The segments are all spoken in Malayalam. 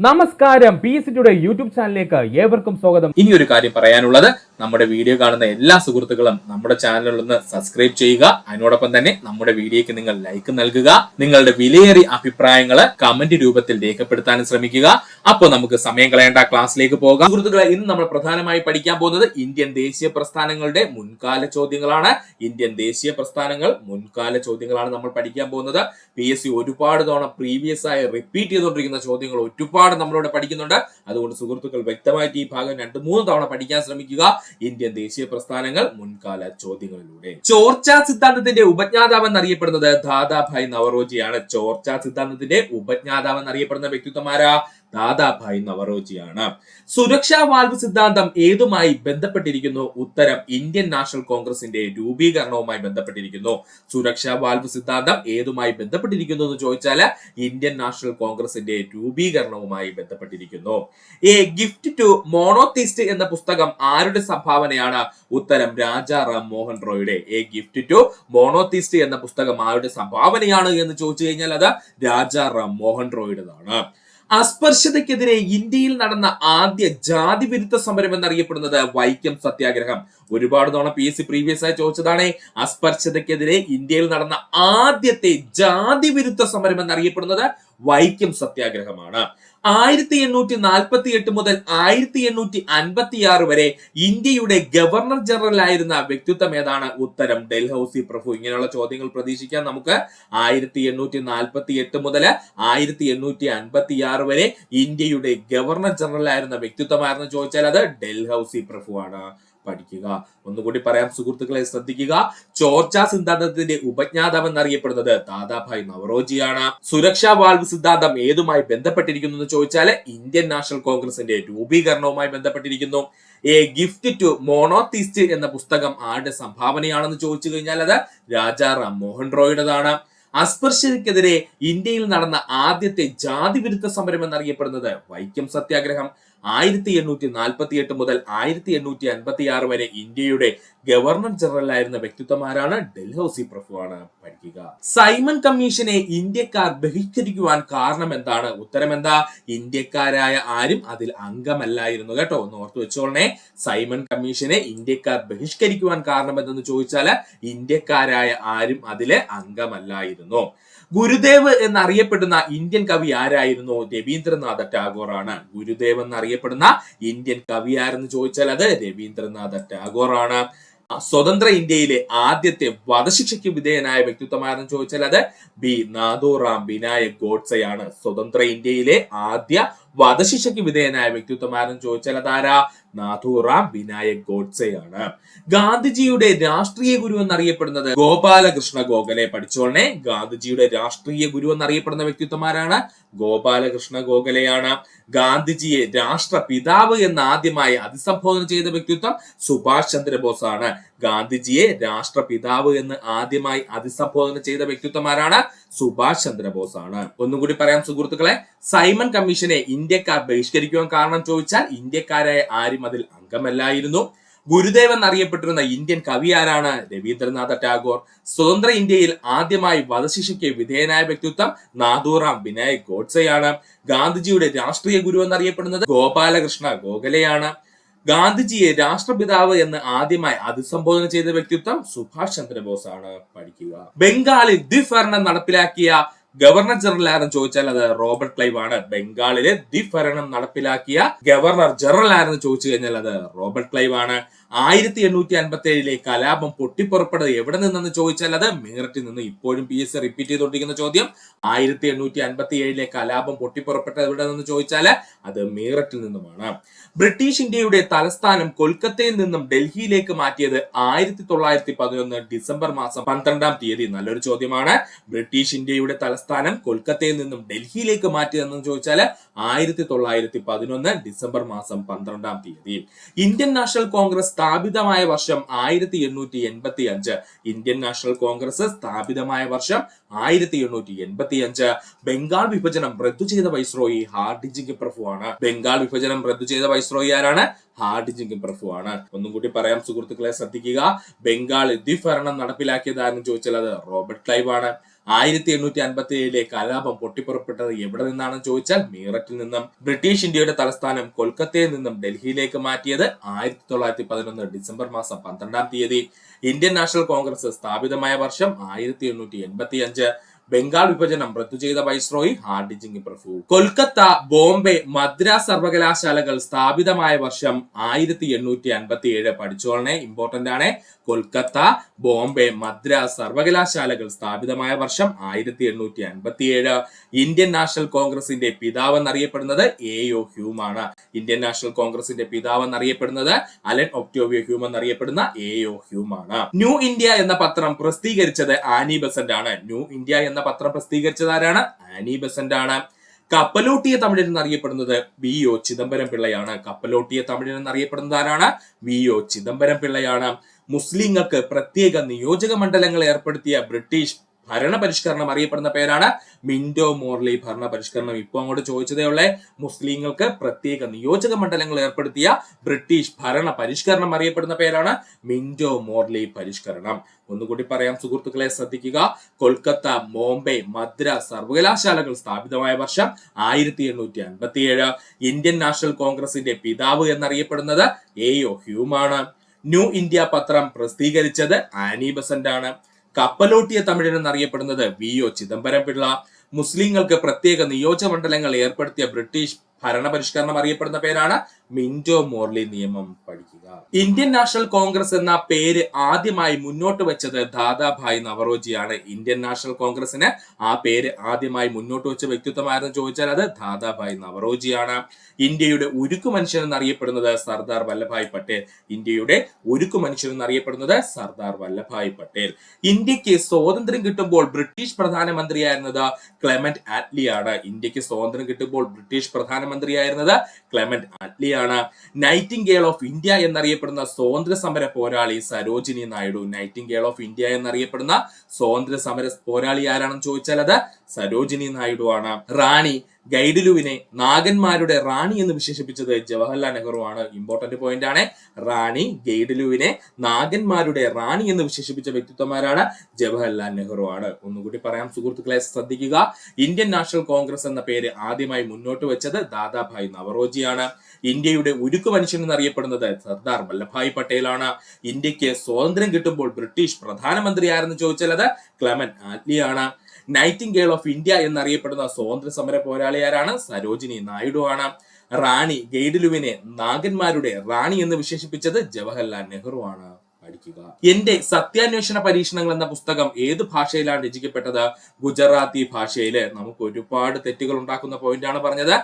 നമസ്കാരം, PSC ടുഡേ യൂട്യൂബ് ചാനലിലേക്ക് ഏവർക്കും സ്വാഗതം. ഇനി ഒരു കാര്യം പറയാനുള്ളത്, നമ്മുടെ വീഡിയോ കാണുന്ന എല്ലാ സുഹൃത്തുക്കളും നമ്മുടെ ചാനലിൽ ഒന്ന് സബ്സ്ക്രൈബ് ചെയ്യുക. അതിനോടൊപ്പം തന്നെ നമ്മുടെ വീഡിയോയ്ക്ക് നിങ്ങൾ ലൈക്ക് നൽകുക. നിങ്ങളുടെ വിലയേറിയ അഭിപ്രായങ്ങൾ കമന്റ് രൂപത്തിൽ രേഖപ്പെടുത്താനും ശ്രമിക്കുക. അപ്പോൾ നമുക്ക് സമയം കളയേണ്ട, ക്ലാസ്സിലേക്ക് പോകാം. സുഹൃത്തുക്കളെ, ഇന്ന് നമ്മൾ പ്രധാനമായി പഠിക്കാൻ പോകുന്നത് ഇന്ത്യൻ ദേശീയ പ്രസ്ഥാനങ്ങളുടെ മുൻകാല ചോദ്യങ്ങളാണ്. ഇന്ത്യൻ ദേശീയ പ്രസ്ഥാനങ്ങൾ മുൻകാല ചോദ്യങ്ങളാണ് നമ്മൾ പഠിക്കാൻ പോകുന്നത്. PSC ഒരുപാട് തവണ പ്രീവിയസ് ആയി റിപ്പീറ്റ് ചെയ്തുകൊണ്ടിരിക്കുന്ന ചോദ്യങ്ങൾ ഒരുപാട് നമ്മളിവിടെ പഠിക്കുന്നുണ്ട്. അതുകൊണ്ട് സുഹൃത്തുക്കൾ വ്യക്തമായിട്ട് ഈ ഭാഗം 2-3 തവണ പഠിക്കാൻ ശ്രമിക്കുക. ഇന്ത്യൻ ദേശീയ പ്രസ്ഥാനങ്ങൾ മുൻകാല ചോദ്യങ്ങളിലൂടെ. ചോർച്ചാ സിദ്ധാന്തത്തിന്റെ ഉപജ്ഞാതാവ് എന്നറിയപ്പെടുന്നത് ദാദാഭായ് നവറോജിയാണ്. ചോർച്ചാ സിദ്ധാന്തത്തിന്റെ ഉപജ്ഞാതാവ് എന്നറിയപ്പെടുന്ന വ്യക്തിത്വമാരാ? ദാദാഭായ് നവറോജിയാണ്. സുരക്ഷാ വാൽവ് സിദ്ധാന്തം ഏതുമായി ബന്ധപ്പെട്ടിരിക്കുന്നു? ഉത്തരം ഇന്ത്യൻ നാഷണൽ കോൺഗ്രസിന്റെ രൂപീകരണവുമായി ബന്ധപ്പെട്ടിരിക്കുന്നു. സുരക്ഷാ വാൽവ് സിദ്ധാന്തം ഏതുമായി ബന്ധപ്പെട്ടിരിക്കുന്നു എന്ന് ചോദിച്ചാൽ ഇന്ത്യൻ നാഷണൽ കോൺഗ്രസിന്റെ രൂപീകരണവുമായി ബന്ധപ്പെട്ടിരിക്കുന്നു. എ ഗിഫ്റ്റ് ടു മോണോത്തിസ്റ്റ് എന്ന പുസ്തകം ആരുടെ സംഭാവനയാണ്? ഉത്തരം രാജാ റാം മോഹൻ റോയുടെ. എ ഗിഫ്റ്റ് ടു മോണോത്തിസ്റ്റ് എന്ന പുസ്തകം ആരുടെ സംഭാവനയാണ് എന്ന് ചോദിച്ചു കഴിഞ്ഞാൽ അത് രാജാ റാം മോഹൻ റോയുടേതാണ്. അസ്പർശ്യതയ്ക്കെതിരെ ഇന്ത്യയിൽ നടന്ന ആദ്യ ജാതി വിരുദ്ധ സമരം എന്നറിയപ്പെടുന്നത് വൈക്കം സത്യാഗ്രഹം. ഒരുപാട് തവണ PSC പ്രീവിയസ് ആയി ചോദിച്ചതാണ്. അസ്പർശ്യതയ്ക്കെതിരെ ഇന്ത്യയിൽ നടന്ന ആദ്യത്തെ ജാതി വിരുദ്ധ സമരം എന്നറിയപ്പെടുന്നത് വൈക്കം സത്യാഗ്രഹമാണ്. 1848 മുതൽ 1856 വരെ ഇന്ത്യയുടെ ഗവർണർ ജനറൽ ആയിരുന്ന വ്യക്തിത്വം ഏതാണ്? ഉത്തരം ഡൽഹൌസി പ്രഭു. ഇങ്ങനെയുള്ള ചോദ്യങ്ങൾ പ്രതീക്ഷിക്കാം നമുക്ക്. 1848 മുതൽ 1856 വരെ ഇന്ത്യയുടെ ഗവർണർ ജനറൽ ആയിരുന്ന വ്യക്തിത്വമായിരുന്നു ചോദിച്ചാൽ അത് ഡൽഹൌസി പ്രഭു ആണ്. പഠിക്കുക. ഒന്നുകൂടി പറയാം സുഹൃത്തുക്കളെ, ശ്രദ്ധിക്കുക. ചോർച്ചാ സിദ്ധാന്തത്തിന്റെ ഉപജ്ഞാതാവ് എന്നറിയപ്പെടുന്നത് ദാദാഭായ് നവറോജിയാണ്. സുരക്ഷാ വാൽവ് സിദ്ധാന്തം ഏതുമായി ബന്ധപ്പെട്ടിരിക്കുന്നു എന്ന് ചോദിച്ചാൽ ഇന്ത്യൻ നാഷണൽ കോൺഗ്രസിന്റെ രൂപീകരണവുമായി ബന്ധപ്പെട്ടിരിക്കുന്നു. എ ഗിഫ്റ്റ് ടു മോണോത്തിസ്റ്റ് എന്ന പുസ്തകം ആരുടെ സംഭാവനയാണെന്ന് ചോദിച്ചു കഴിഞ്ഞാൽ അത് രാജാ റാം മോഹൻ റോയുടേതാണ്. അസ്പർശ്യതയ്ക്കെതിരെ ഇന്ത്യയിൽ നടന്ന ആദ്യത്തെ ജാതി വിരുദ്ധ സമരം എന്നറിയപ്പെടുന്നത് വൈക്കം സത്യാഗ്രഹം. 1848 മുതൽ 1856 വരെ ഇന്ത്യയുടെ ഗവർണർ ജനറൽ ആയിരുന്ന വ്യക്തിത്വമാരാണ്? ഡൽഹൌസി പ്രഭു ആണ്. പഠിക്കുക. സൈമൺ കമ്മീഷനെ ഇന്ത്യക്കാർ ബഹിഷ്കരിക്കുവാൻ കാരണം എന്താണ്? ഉത്തരം എന്താ? ഇന്ത്യക്കാരായ ആരും അതിൽ അംഗമല്ലായിരുന്നു കേട്ടോ. ഒന്ന് ഓർത്തു വെച്ചോളണേ. സൈമൺ കമ്മീഷനെ ഇന്ത്യക്കാർ ബഹിഷ്കരിക്കുവാൻ കാരണം എന്തെന്ന് ചോദിച്ചാൽ ഇന്ത്യക്കാരായ ആരും അതിലെ അംഗമല്ലായിരുന്നു. ഗുരുദേവ് എന്നറിയപ്പെടുന്ന ഇന്ത്യൻ കവി ആരായിരുന്നു? രവീന്ദ്രനാഥ ടാഗോർ ആണ്. ഗുരുദേവ് എന്നറിയപ്പെടുന്ന ഇന്ത്യൻ കവി ആരെന്ന് ചോദിച്ചാൽ അത് രവീന്ദ്രനാഥ ടാഗോർ ആണ്. സ്വതന്ത്ര ഇന്ത്യയിലെ ആദ്യത്തെ വധശിക്ഷയ്ക്ക് വിധേയനായ വ്യക്തിത്വമാരെന്ന് ചോദിച്ചാൽ അത് നാഥൂറാം വിനായക് ഗോഡ്സെയാണ്. സ്വതന്ത്ര ഇന്ത്യയിലെ ആദ്യ വധശിക്ഷയ്ക്ക് വിധേയനായ വ്യക്തിത്വമാരെന്ന് ചോദിച്ചാൽ അതാരാ? നാഥൂറാം വിനായക് ഗോഡ്സെയാണ്. ഗാന്ധിജിയുടെ രാഷ്ട്രീയ ഗുരു എന്നറിയപ്പെടുന്നത് ഗോപാലകൃഷ്ണ ഗോഖലെ. പഠിച്ചോളനെ. ഗാന്ധിജിയുടെ രാഷ്ട്രീയ ഗുരു എന്നറിയപ്പെടുന്ന വ്യക്തിത്വമാരാണ്? ഗോപാലകൃഷ്ണ ഗോഖലെയാണ്. ഗാന്ധിജിയെ രാഷ്ട്രപിതാവ് എന്ന് ആദ്യമായി അഭിസംബോധന ചെയ്ത വ്യക്തിത്വം സുഭാഷ് ചന്ദ്രബോസ് ആണ്. ഗാന്ധിജിയെ രാഷ്ട്രപിതാവ് എന്ന് ആദ്യമായി അഭിസംബോധന ചെയ്ത വ്യക്തിത്വമാരാണ്? സുഭാഷ് ചന്ദ്രബോസ് ആണ്. ഒന്നും കൂടി പറയാം സുഹൃത്തുക്കളെ. സൈമൺ കമ്മീഷനെ ഇന്ത്യക്കാർ ബഹിഷ്കരിക്കുവാൻ കാരണം ചോദിച്ചാൽ ഇന്ത്യക്കാരായ ആരും അതിൽ അംഗമല്ലായിരുന്നു. ഗുരുദേവ് എന്നറിയപ്പെട്ടിരുന്ന ഇന്ത്യൻ കവി ആരാണ്? രവീന്ദ്രനാഥ ടാഗോർ. സ്വതന്ത്ര ഇന്ത്യയിൽ ആദ്യമായി വധശിക്ഷയ്ക്ക് വിധേയനായ വ്യക്തിത്വം നാഥൂറാം വിനായക് ഗോഡ്സെയാണ്. ഗാന്ധിജിയുടെ രാഷ്ട്രീയ ഗുരു എന്നറിയപ്പെടുന്നത് ഗോപാലകൃഷ്ണ ഗോഖലെയാണ്. ഗാന്ധിജിയെ രാഷ്ട്രപിതാവ് എന്ന് ആദ്യമായി അഭിസംബോധന ചെയ്ത വ്യക്തിത്വം സുഭാഷ് ചന്ദ്രബോസ് ആണ്. പഠിക്കുക. ബംഗാളിൽ ദ്വിഭരണം നടപ്പിലാക്കിയ ഗവർണർ ജനറൽ ആരെന്ന് ചോദിച്ചാൽ അത് റോബർട്ട് ക്ലൈവ് ആണ്. ബംഗാളിലെ ദ്വിഭരണം നടപ്പിലാക്കിയ ഗവർണർ ജനറൽ ആരെന്ന് ചോദിച്ചു കഴിഞ്ഞാൽ അത് റോബർട്ട് ക്ലൈവ് ആണ്. 1857 കലാപം പൊട്ടിപ്പുറപ്പെട്ടത് എവിടെ നിന്നെന്ന് ചോദിച്ചാൽ അത് മീററ്റിൽ നിന്ന്. ഇപ്പോഴും PSC റിപ്പീറ്റ് ചെയ്തുകൊണ്ടിരിക്കുന്ന ചോദ്യം. 1857 കലാപം പൊട്ടിപ്പുറപ്പെട്ടത് എവിടെ നിന്ന് ചോദിച്ചാൽ അത് മീററ്റിൽ നിന്നുമാണ്. ബ്രിട്ടീഷ് ഇന്ത്യയുടെ തലസ്ഥാനം കൊൽക്കത്തയിൽ നിന്നും ഡൽഹിയിലേക്ക് മാറ്റിയത് 1911 ഡിസംബർ മാസം 12-ാം തീയതി. നല്ലൊരു ചോദ്യമാണ്. ബ്രിട്ടീഷ് ഇന്ത്യയുടെ തലസ്ഥാനം കൊൽക്കത്തയിൽ നിന്നും ഡൽഹിയിലേക്ക് മാറ്റിയതെന്ന് ചോദിച്ചാൽ 1911 ഡിസംബർ മാസം 12-ാം തീയതി. ഇന്ത്യൻ നാഷണൽ കോൺഗ്രസ് സ്ഥാപിതമായ വർഷം 1885. ഇന്ത്യൻ നാഷണൽ കോൺഗ്രസ് സ്ഥാപിതമായ വർഷം 1885. ബംഗാൾ വിഭജനം റദ്ദു ചെയ്ത വൈസ്രോയി ഹാർഡിഞ്ചിങ് പ്രഭു ആണ്. ബംഗാൾ വിഭജനം റദ്ദു ചെയ്ത വൈസ്രോയി ആരാണ്? ഹാർഡിഞ്ചിങ് പ്രഭു ആണ്. ഒന്നും കൂടി പറയാം സുഹൃത്തുക്കളെ, ശ്രദ്ധിക്കുക. ബംഗാളിൽ ദ്വിഭരണം നടപ്പിലാക്കിയതാരെന്ന് ചോദിച്ചാൽ അത് റോബർട്ട് ക്ലൈവ് ആണ്. 1857 കലാപം പൊട്ടിപ്പുറപ്പെട്ടത് എവിടെ നിന്നാണെന്ന് ചോദിച്ചാൽ മീററ്റിൽ നിന്നും. ബ്രിട്ടീഷ് ഇന്ത്യയുടെ തലസ്ഥാനം കൊൽക്കത്തയിൽ നിന്നും ഡൽഹിയിലേക്ക് മാറ്റിയത് 1911 ഡിസംബർ മാസം 12-ാം തീയതി. ഇന്ത്യൻ നാഷണൽ കോൺഗ്രസ് സ്ഥാപിതമായ വർഷം 1885. ബംഗാൾ വിഭജനം റദ്ദു ചെയ്ത വൈസ്രോയി ഹാർഡിജിംഗ് പ്രഭു. കൊൽക്കത്ത, ബോംബെ, മദ്രാസ് സർവകലാശാലകൾ സ്ഥാപിതമായ വർഷം 1857. പഠിച്ചോളനെ, ഇമ്പോർട്ടന്റ് ആണ്. കൊൽക്കത്ത, ബോംബെ, മദ്രാസ് സർവകലാശാലകൾ സ്ഥാപിതമായ വർഷം 1857. ഇന്ത്യൻ നാഷണൽ കോൺഗ്രസിന്റെ പിതാവ് എന്നറിയപ്പെടുന്നത് എ.ഒ. ഹ്യൂം ആണ്. ഇന്ത്യൻ നാഷണൽ കോൺഗ്രസിന്റെ പിതാവ് എന്നറിയപ്പെടുന്നത് അലൻ ഒക്ടോവിയോ ഹ്യൂം എന്നറിയപ്പെടുന്ന എ.ഒ. ഹ്യൂം ആണ്. ന്യൂ ഇന്ത്യ എന്ന പത്രം പ്രസിദ്ധീകരിച്ചത് ആനി ബെസന്റ് ആണ്. ന്യൂ ഇന്ത്യ എന്ന പത്രം പ്രസിദ്ധീകരിച്ചത് ആരാണ്? ആനി ബെസന്റ് ആണ്. കപ്പലോട്ടിയ തമിഴൻ എന്നറിയപ്പെടുന്നത് വി.ഒ. ചിദംബരം പിള്ളയാണ്. കപ്പലോട്ടിയ തമിഴൻ എന്നറിയപ്പെടുന്നത് ആരാണ്? വി.ഒ. ചിദംബരം പിള്ളയാണ്. മുസ്ലിങ്ങൾക്ക് പ്രത്യേക നിയോജക മണ്ഡലങ്ങൾ ഏർപ്പെടുത്തിയ ബ്രിട്ടീഷ് ഭരണപരിഷ്കരണം അറിയപ്പെടുന്ന പേരാണ് മിന്റോ മോർലി ഭരണപരിഷ്കരണം. ഇപ്പൊ അങ്ങോട്ട് ചോദിച്ചതേ ഉള്ളേ. മുസ്ലിങ്ങൾക്ക് പ്രത്യേക നിയോജക മണ്ഡലങ്ങൾ ഏർപ്പെടുത്തിയ ബ്രിട്ടീഷ് ഭരണ പരിഷ്കരണം അറിയപ്പെടുന്ന പേരാണ് മിന്റോ മോർലി പരിഷ്കരണം. ഒന്നുകൂടി പറയാം സുഹൃത്തുക്കളെ, ശ്രദ്ധിക്കുക. കൊൽക്കത്ത, ബോംബെ, മദ്രാസ് സർവകലാശാലകൾ സ്ഥാപിതമായ വർഷം 1857. ഇന്ത്യൻ നാഷണൽ കോൺഗ്രസിന്റെ പിതാവ് എന്നറിയപ്പെടുന്നത് എ.ഒ. ഹ്യൂം ആണ്. ന്യൂ ഇന്ത്യ പത്രം പ്രസിദ്ധീകരിച്ചത് ആനി ബെസന്റ് ആണ്. കപ്പലോട്ടിയ തമിഴൻ എന്നറിയപ്പെടുന്നത് വി.ഒ. ചിദംബരം പിള്ള. മുസ്ലിങ്ങൾക്ക് പ്രത്യേക നിയോജക മണ്ഡലങ്ങൾ ഏർപ്പെടുത്തിയ ബ്രിട്ടീഷ് ഭരണപരിഷ്കരണം അറിയപ്പെടുന്ന പേരാണ് മിന്റോ മോർലി നിയമം. പഠിക്കുക. ഇന്ത്യൻ നാഷണൽ കോൺഗ്രസ് എന്ന പേര് ആദ്യമായി മുന്നോട്ട് വെച്ചത് ദാദാഭായ് നവറോജിയാണ്. ഇന്ത്യൻ നാഷണൽ കോൺഗ്രസിന് ആ പേര് ആദ്യമായി മുന്നോട്ട് വെച്ച വ്യക്തിത്വമായിരുന്നു ചോദിച്ചാൽ അത് ദാദാഭായ് നവറോജിയാണ്. ഇന്ത്യയുടെ ഉരുക്കു മനുഷ്യൻ എന്നറിയപ്പെടുന്നത് സർദാർ വല്ലഭായ് പട്ടേൽ. ഇന്ത്യയുടെ ഉരുക്കു മനുഷ്യൻ എന്നറിയപ്പെടുന്നത് സർദാർ വല്ലഭായ് പട്ടേൽ. ഇന്ത്യക്ക് സ്വാതന്ത്ര്യം കിട്ടുമ്പോൾ ബ്രിട്ടീഷ് പ്രധാനമന്ത്രിയായിരുന്നത് ക്ലെമന്റ് ആറ്റ്ലി ആണ്. ഇന്ത്യക്ക് സ്വാതന്ത്ര്യം കിട്ടുമ്പോൾ ബ്രിട്ടീഷ് പ്രധാനമന്ത്രിയായിരുന്നത് ക്ലെമന്റ് ആറ്റ്ലി ആണ്. നൈറ്റിംഗേൽ ഓഫ് ഇന്ത്യ എന്നറിയപ്പെടുന്ന സ്വാതന്ത്ര്യ സമര പോരാളി Sarojini Naidu. Nightingale of India എന്നറിയപ്പെടുന്ന സ്വാതന്ത്ര്യ സമര പോരാളി ആരാണെന്ന് ചോദിച്ചാൽ അത് സരോജിനി നായിഡു ആണ്. റാണി ഗൈഡിലുവിനെ നാഗന്മാരുടെ റാണി എന്ന് വിശേഷിപ്പിച്ചത് ജവഹർലാൽ നെഹ്റു ആണ്. ഇമ്പോർട്ടന്റ് പോയിന്റ് ആണ്. റാണി ഗൈഡിലുവിനെ നാഗന്മാരുടെ റാണി എന്ന് വിശേഷിപ്പിച്ച വ്യക്തിത്വമാരാണ്? ജവഹർലാൽ നെഹ്റു ആണ്. ഒന്നുകൂടി പറയാം സുഹൃത്തുക്കളെ, ശ്രദ്ധിക്കുക. ഇന്ത്യൻ നാഷണൽ കോൺഗ്രസ് എന്ന പേര് ആദ്യമായി മുന്നോട്ട് വെച്ചത് ദാദാഭായ് നവറോജിയാണ്. ഇന്ത്യയുടെ ഉരുക്കു മനുഷ്യൻ എന്നറിയപ്പെടുന്നത് സർദാർ വല്ലഭായ് പട്ടേലാണ്. ഇന്ത്യക്ക് സ്വാതന്ത്ര്യം കിട്ടുമ്പോൾ ബ്രിട്ടീഷ് പ്രധാനമന്ത്രി ആരെന്ന് ചോദിച്ചാൽ അത് ക്ലെമന്റ് ആറ്റ്ലി ആണ്. നൈറ്റിംഗേൽ ഓഫ് ഇന്ത്യ എന്നറിയപ്പെടുന്ന സ്വാതന്ത്ര്യ സമര പോരാളി ആരാണ്? സരോജിനി നായിഡു ആണ്. റാണി ഗൈഡിലുവിനെ നാഗന്മാരുടെ റാണി എന്ന് വിശേഷിപ്പിച്ചത് ജവഹർലാൽ നെഹ്റു ആണ്. പഠിക്കുക. എന്റെ സത്യാന്വേഷണ പരീക്ഷണങ്ങൾ എന്ന പുസ്തകം ഏത് ഭാഷയിലാണ് രചിക്കപ്പെട്ടത്? ഗുജറാത്തി ഭാഷയില്. നമുക്ക് ഒരുപാട് തെറ്റുകൾ ഉണ്ടാക്കുന്ന പോയിന്റ് ആണ് പറഞ്ഞത്.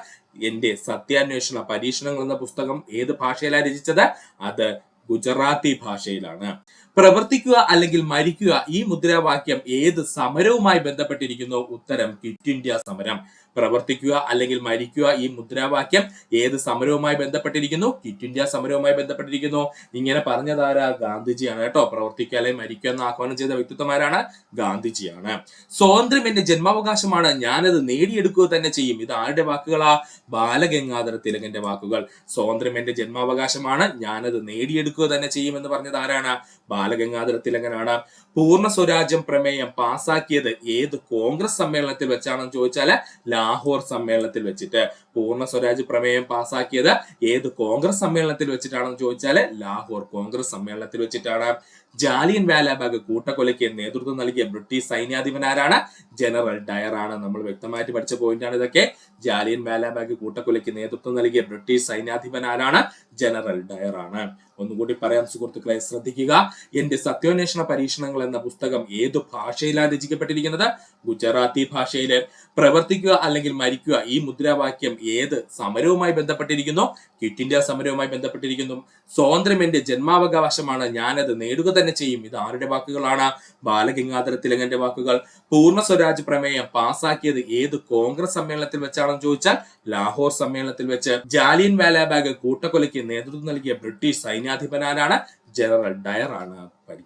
എന്റെ സത്യാന്വേഷണ പരീക്ഷണങ്ങൾ എന്ന പുസ്തകം ഏത് ഭാഷയിലാണ് രചിച്ചത്? അത് ഗുജറാത്തി ഭാഷയിലാണ്. പ്രവർത്തിക്കുക അല്ലെങ്കിൽ മരിക്കുക ഈ മുദ്രാവാക്യം ഏത് സമരവുമായി ബന്ധപ്പെട്ടിരിക്കുന്നു? ഉത്തരം ക്വിറ്റ് ഇന്ത്യ സമരം. പ്രവർത്തിക്കുക അല്ലെങ്കിൽ മരിക്കുക ഈ മുദ്രാവാക്യം ഏത് സമരവുമായി ബന്ധപ്പെട്ടിരിക്കുന്നു? ക്വിറ്റ് ഇന്ത്യ സമരവുമായി ബന്ധപ്പെട്ടിരിക്കുന്നു. ഇങ്ങനെ പറഞ്ഞതാരാ? ഗാന്ധിജിയാണ് കേട്ടോ. പ്രവർത്തിക്കുക അല്ലെങ്കിൽ മരിക്കുക എന്ന് ആഹ്വാനം ചെയ്ത വ്യക്തിത്വമാരാണ്? ഗാന്ധിജിയാണ്. സ്വാതന്ത്ര്യം എന്റെ ജന്മാവകാശമാണ്, ഞാനത് നേടിയെടുക്കുക തന്നെ ചെയ്യും. ഇത് ആരുടെ വാക്കുകളാ? ബാലഗംഗാധര തിലകന്റെ വാക്കുകൾ. സ്വാതന്ത്ര്യം എന്റെ ജന്മാവകാശമാണ്, ഞാനത് നേടിയെടുക്കുക തന്നെ ചെയ്യും എന്ന് പറഞ്ഞത് ആരാണ്? ബാലഗംഗാധര തിലകനാണ്. പൂർണ്ണ സ്വരാജ്യം പ്രമേയം പാസാക്കിയത് ഏത് കോൺഗ്രസ് സമ്മേളനത്തിൽ വെച്ചാണെന്ന് ചോദിച്ചാല് ലാഹോർ സമ്മേളനത്തിൽ വെച്ചിട്ട്. പൂർണ്ണ സ്വരാജ് പ്രമേയം പാസാക്കിയത് ഏത് കോൺഗ്രസ് സമ്മേളനത്തിൽ വെച്ചിട്ടാണെന്ന് ചോദിച്ചാല് ലാഹോർ കോൺഗ്രസ് സമ്മേളനത്തിൽ വെച്ചിട്ടാണ്. ജാലിയൻ വാലാബാഗ് കൂട്ടക്കൊലയ്ക്ക് നേതൃത്വം നൽകിയ ബ്രിട്ടീഷ് സൈന്യാധിപൻ ആരാണ്? ജനറൽ ഡയർ ആണ്. നമ്മൾ വ്യക്തമായിട്ട് പഠിച്ച പോയിന്റ് ആണ് ഇതൊക്കെ. ജാലിയൻ വാലാബാഗ് കൂട്ടക്കൊലയ്ക്ക് നേതൃത്വം നൽകിയ ബ്രിട്ടീഷ് സൈന്യാധിപൻ ആരാണ്? ജനറൽ ഡയർ ആണ്. ഒന്നുകൂടി പറയാം സുഹൃത്തുക്കളെ, ശ്രദ്ധിക്കുക. എന്റെ സത്യാന്വേഷണ പരീക്ഷണങ്ങൾ എന്ന പുസ്തകം ഏത് ഭാഷയിലാണ് രചിക്കപ്പെട്ടിരിക്കുന്നത്? ഗുജറാത്തി ഭാഷയില്. പ്രവർത്തിക്കുക അല്ലെങ്കിൽ മരിക്കുക ഈ മുദ്രാവാക്യം ഏത് സമരവുമായി ബന്ധപ്പെട്ടിരിക്കുന്നു? ക്വിറ്റ് ഇന്ത്യ സമരവുമായി ബന്ധപ്പെട്ടിരിക്കുന്നു. സ്വാതന്ത്ര്യം എന്റെ ജന്മാവകാശമാണ്, ഞാനത് നേടുക തന്നെ ചെയ്യും. ഇത് ആരുടെ വാക്കുകളാണ്? ബാലഗംഗാധര തിലകന്റെ വാക്കുകൾ. പൂർണ്ണ സ്വരാജ് പ്രമേയം പാസാക്കിയത് ഏത് കോൺഗ്രസ് സമ്മേളനത്തിൽ വെച്ചാണെന്ന് ചോദിച്ചാൽ ലാഹോർ സമ്മേളനത്തിൽ വെച്ച്. ജാലിയൻ വാലാബാഗ് കൂട്ടക്കൊലയ്ക്ക് നേതൃത്വം നൽകിയ ബ്രിട്ടീഷ് സൈന്യാധിപനാരാണ്? ജനറൽ ഡയർ ആണ്.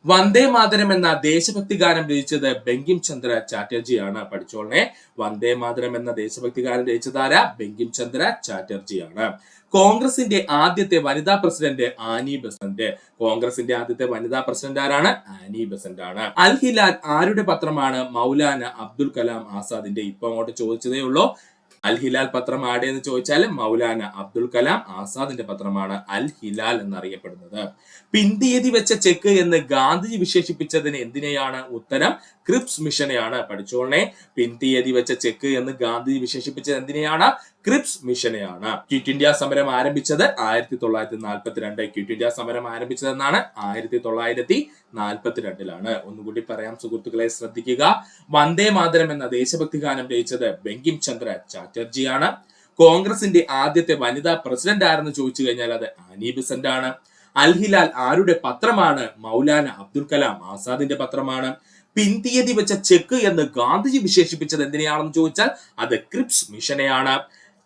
വന്ദേ മാതരം എന്ന ദേശഭക്തി ഗാനം രചിച്ചത് ബങ്കിം ചന്ദ്ര ചാറ്റർജിയാണ്. പഠിച്ചോളെ, വന്ദേ മാതരം എന്ന ദേശഭക്തി ഗാനം രചിച്ചതാര? ബങ്കിം ചന്ദ്ര ചാറ്റർജിയാണ്. കോൺഗ്രസിന്റെ ആദ്യത്തെ വനിതാ പ്രസിഡന്റ് ആനി ബസന്റ്. കോൺഗ്രസിന്റെ ആദ്യത്തെ വനിതാ പ്രസിഡന്റ് ആരാണ്? ആനി ബസന്റ് ആണ്. അൽ ഹിലാൽ ആരുടെ പത്രമാണ്? മൗലാന അബ്ദുൽ കലാം ആസാദിന്റെ. ഇപ്പൊ അങ്ങോട്ട് ചോദിച്ചതേ ഉള്ളൂ. അൽ ഹിലാൽ പത്രം ആടെന്ന് ചോദിച്ചാൽ മൗലാന അബ്ദുൽ കലാം ആസാദിന്റെ പത്രമാണ് അൽ ഹിലാൽ എന്നറിയപ്പെടുന്നത്. പിന്തീയതി വെച്ച ചെക്ക് എന്ന് ഗാന്ധിജി വിശേഷിപ്പിച്ചതിന് എന്തിനെയാണ്? ഉത്തരം ക്രിപ്സ് മിഷനെയാണ്. പഠിച്ചോളെ, പിന്തീയതി വെച്ച ചെക്ക് എന്ന് ഗാന്ധിജി വിശേഷിപ്പിച്ചത് എന്തിനെയാണ്? ക്രിപ്സ് മിഷനെയാണ്. ക്വിറ്റ് ഇന്ത്യ സമരം ആരംഭിച്ചത് 1942. ക്വിറ്റ് ഇന്ത്യ സമരം ആരംഭിച്ചതെന്നാണ് 1942. ഒന്നുകൂടി പറയാം സുഹൃത്തുക്കളെ, ശ്രദ്ധിക്കുക. വന്ദേ മാതരം എന്ന ദേശഭക്തി ഗാനം രചിച്ചത് ബങ്കിം ചന്ദ്ര ചാറ്റർജിയാണ്. കോൺഗ്രസിന്റെ ആദ്യത്തെ വനിതാ പ്രസിഡന്റ് ആരെന്ന് ചോദിച്ചു കഴിഞ്ഞാൽ അത് ആനി ബസന്റ് ആണ്. അൽ ഹിലാൽ ആരുടെ പത്രമാണ്? മൗലാന അബ്ദുൽ കലാം ആസാദിന്റെ പത്രമാണ്. പിന്തീയതി വെച്ച ചെക്ക് എന്ന് ഗാന്ധിജി വിശേഷിപ്പിച്ചത് എന്തിനെയാണെന്ന് ചോദിച്ചാൽ അത് ക്രിപ്സ് മിഷനെയാണ്.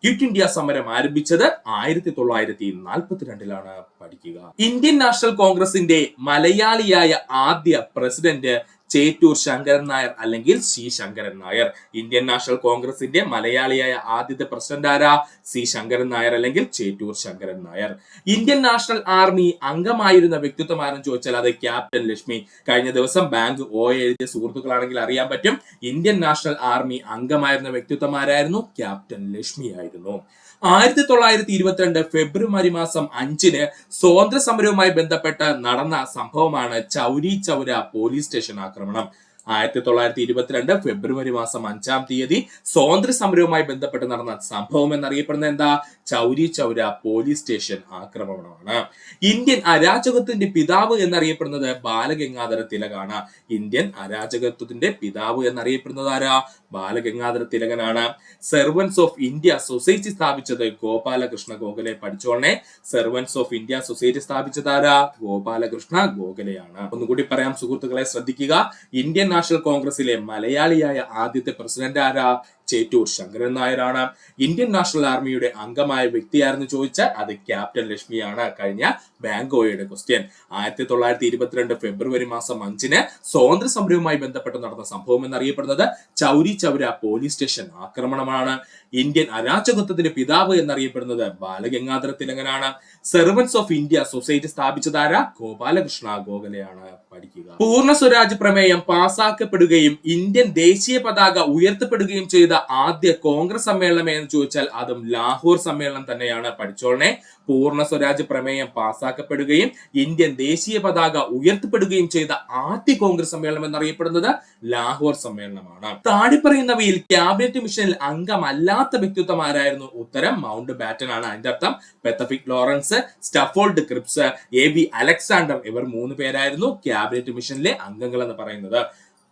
ക്വിറ്റ് ഇന്ത്യ സമരം ആരംഭിച്ചത് 1942. പഠിക്കുക. ഇന്ത്യൻ നാഷണൽ കോൺഗ്രസിന്റെ മലയാളിയായ ആദ്യ പ്രസിഡന്റ് ചേറ്റൂർ ശങ്കരൻ നായർ അല്ലെങ്കിൽ C Sankaran Nair. Indian National കോൺഗ്രസിന്റെ മലയാളിയായ ആദ്യത്തെ പ്രസിഡന്റ് ആരാ? സി ശങ്കരൻ നായർ അല്ലെങ്കിൽ Chettur Sankaran Nair. Indian National Army അംഗമായിരുന്ന വ്യക്തിത്വം ആരെന്ന് ചോദിച്ചാൽ അത് ക്യാപ്റ്റൻ ലക്ഷ്മി. കഴിഞ്ഞ ദിവസം ബാങ്ക് ഓ എഴുതിയ സുഹൃത്തുക്കളാണെങ്കിൽ അറിയാൻ പറ്റും. ഇന്ത്യൻ നാഷണൽ ആർമി അംഗമായിരുന്ന വ്യക്തിത്വം ആരായിരുന്നു? ക്യാപ്റ്റൻ ലക്ഷ്മി ആയിരുന്നു. 1922 ഫെബ്രുവരി മാസം 5 സ്വാതന്ത്ര്യ സമരവുമായി ബന്ധപ്പെട്ട് നടന്ന സംഭവമാണ് ചൗരി ചൗര പോലീസ് സ്റ്റേഷൻ ആക്രമണം. 1922 ഫെബ്രുവരി മാസം 5 സ്വാതന്ത്ര്യ സമരവുമായി ബന്ധപ്പെട്ട് നടന്ന സംഭവം എന്നറിയപ്പെടുന്ന എന്താ? ചൗരി ചൗര പോലീസ് സ്റ്റേഷൻ ആക്രമണമാണ്. ഇന്ത്യൻ അരാജകത്വത്തിന്റെ പിതാവ് എന്നറിയപ്പെടുന്നത് ബാലഗംഗാധര തിലകാണ്. ഇന്ത്യൻ അരാജകത്വത്തിന്റെ പിതാവ് എന്നറിയപ്പെടുന്നത് ആരാ? ബാലഗംഗാധര തിലകനാണ്. സെർവൻസ് ഓഫ് ഇന്ത്യ സൊസൈറ്റി സ്ഥാപിച്ചത് ഗോപാലകൃഷ്ണ ഗോഖലെ. പഠിച്ചോളെ, സെർവൻസ് ഓഫ് ഇന്ത്യ സൊസൈറ്റി സ്ഥാപിച്ചത് ആരാ? ഗോപാലകൃഷ്ണ ഗോഖലെയാണ്. ഒന്നുകൂടി പറയാം സുഹൃത്തുക്കളെ, ശ്രദ്ധിക്കുക. ഇന്ത്യൻ നാഷണൽ കോൺഗ്രസിലെ മലയാളിയായ ആദ്യത്തെ പ്രസിഡന്റ് ആരാ? ചേറ്റൂർ ശങ്കരൻ നായരാണ്. ഇന്ത്യൻ നാഷണൽ ആർമിയുടെ അംഗമായ വ്യക്തിയാരെന്ന് ചോദിച്ചാൽ അത് ക്യാപ്റ്റൻ ലക്ഷ്മിയാണ്. കഴിഞ്ഞ ബാങ്കോയുടെ ക്വസ്റ്റ്യൻ. 1922 ഫെബ്രുവരി മാസം 5 സ്വാതന്ത്ര്യ സമരവുമായി ബന്ധപ്പെട്ട് നടന്ന സംഭവം എന്നറിയപ്പെടുന്നത് ചൗരി ചൗര പോലീസ് സ്റ്റേഷൻ ആക്രമണമാണ്. ഇന്ത്യൻ അരാജകത്വത്തിന്റെ പിതാവ് എന്നറിയപ്പെടുന്നത് ബാലഗംഗാധര തിലകനാണ്. സെർവൻസ് ഓഫ് ഇന്ത്യ സൊസൈറ്റി സ്ഥാപിച്ചതാരാ? ഗോപാലകൃഷ്ണ ഗോഖലെയാണ്. പഠിക്കുക. പൂർണ്ണ സ്വരാജ് പ്രമേയം പാസാക്കപ്പെടുകയും ഇന്ത്യൻ ദേശീയ പതാക ഉയർത്തപ്പെടുകയും ചെയ്ത ആദ്യ കോൺഗ്രസ് സമ്മേളനം എന്ന് ചോദിച്ചാൽ അതും ലാഹോർ സമ്മേളനം തന്നെയാണ്. പഠിച്ചോളനെ, പൂർണ്ണ സ്വരാജ് പ്രമേയം പാസാക്കപ്പെടുകയും ഇന്ത്യൻ ദേശീയ പതാക ഉയർത്തപ്പെടുകയും ചെയ്ത ആദ്യ കോൺഗ്രസ് സമ്മേളനം എന്നറിയപ്പെടുന്നത് ലാഹോർ സമ്മേളനമാണ്. താഴെ പറയുന്നവയിൽ ക്യാബിനറ്റ് മിഷനിൽ അംഗമല്ലാത്ത വ്യക്തിത്വം ആരായിരുന്നു? ഉത്തരം മൗണ്ട് ബാറ്റൻ ആണ്. അതിന്റെ അർത്ഥം Pethick Lawrence, Stafford Cripps, A B Alexander ഇവർ 3 പേരായിരുന്നു ക്യാബിനറ്റ് മിഷനിലെ അംഗങ്ങൾ എന്ന് പറയുന്നത്.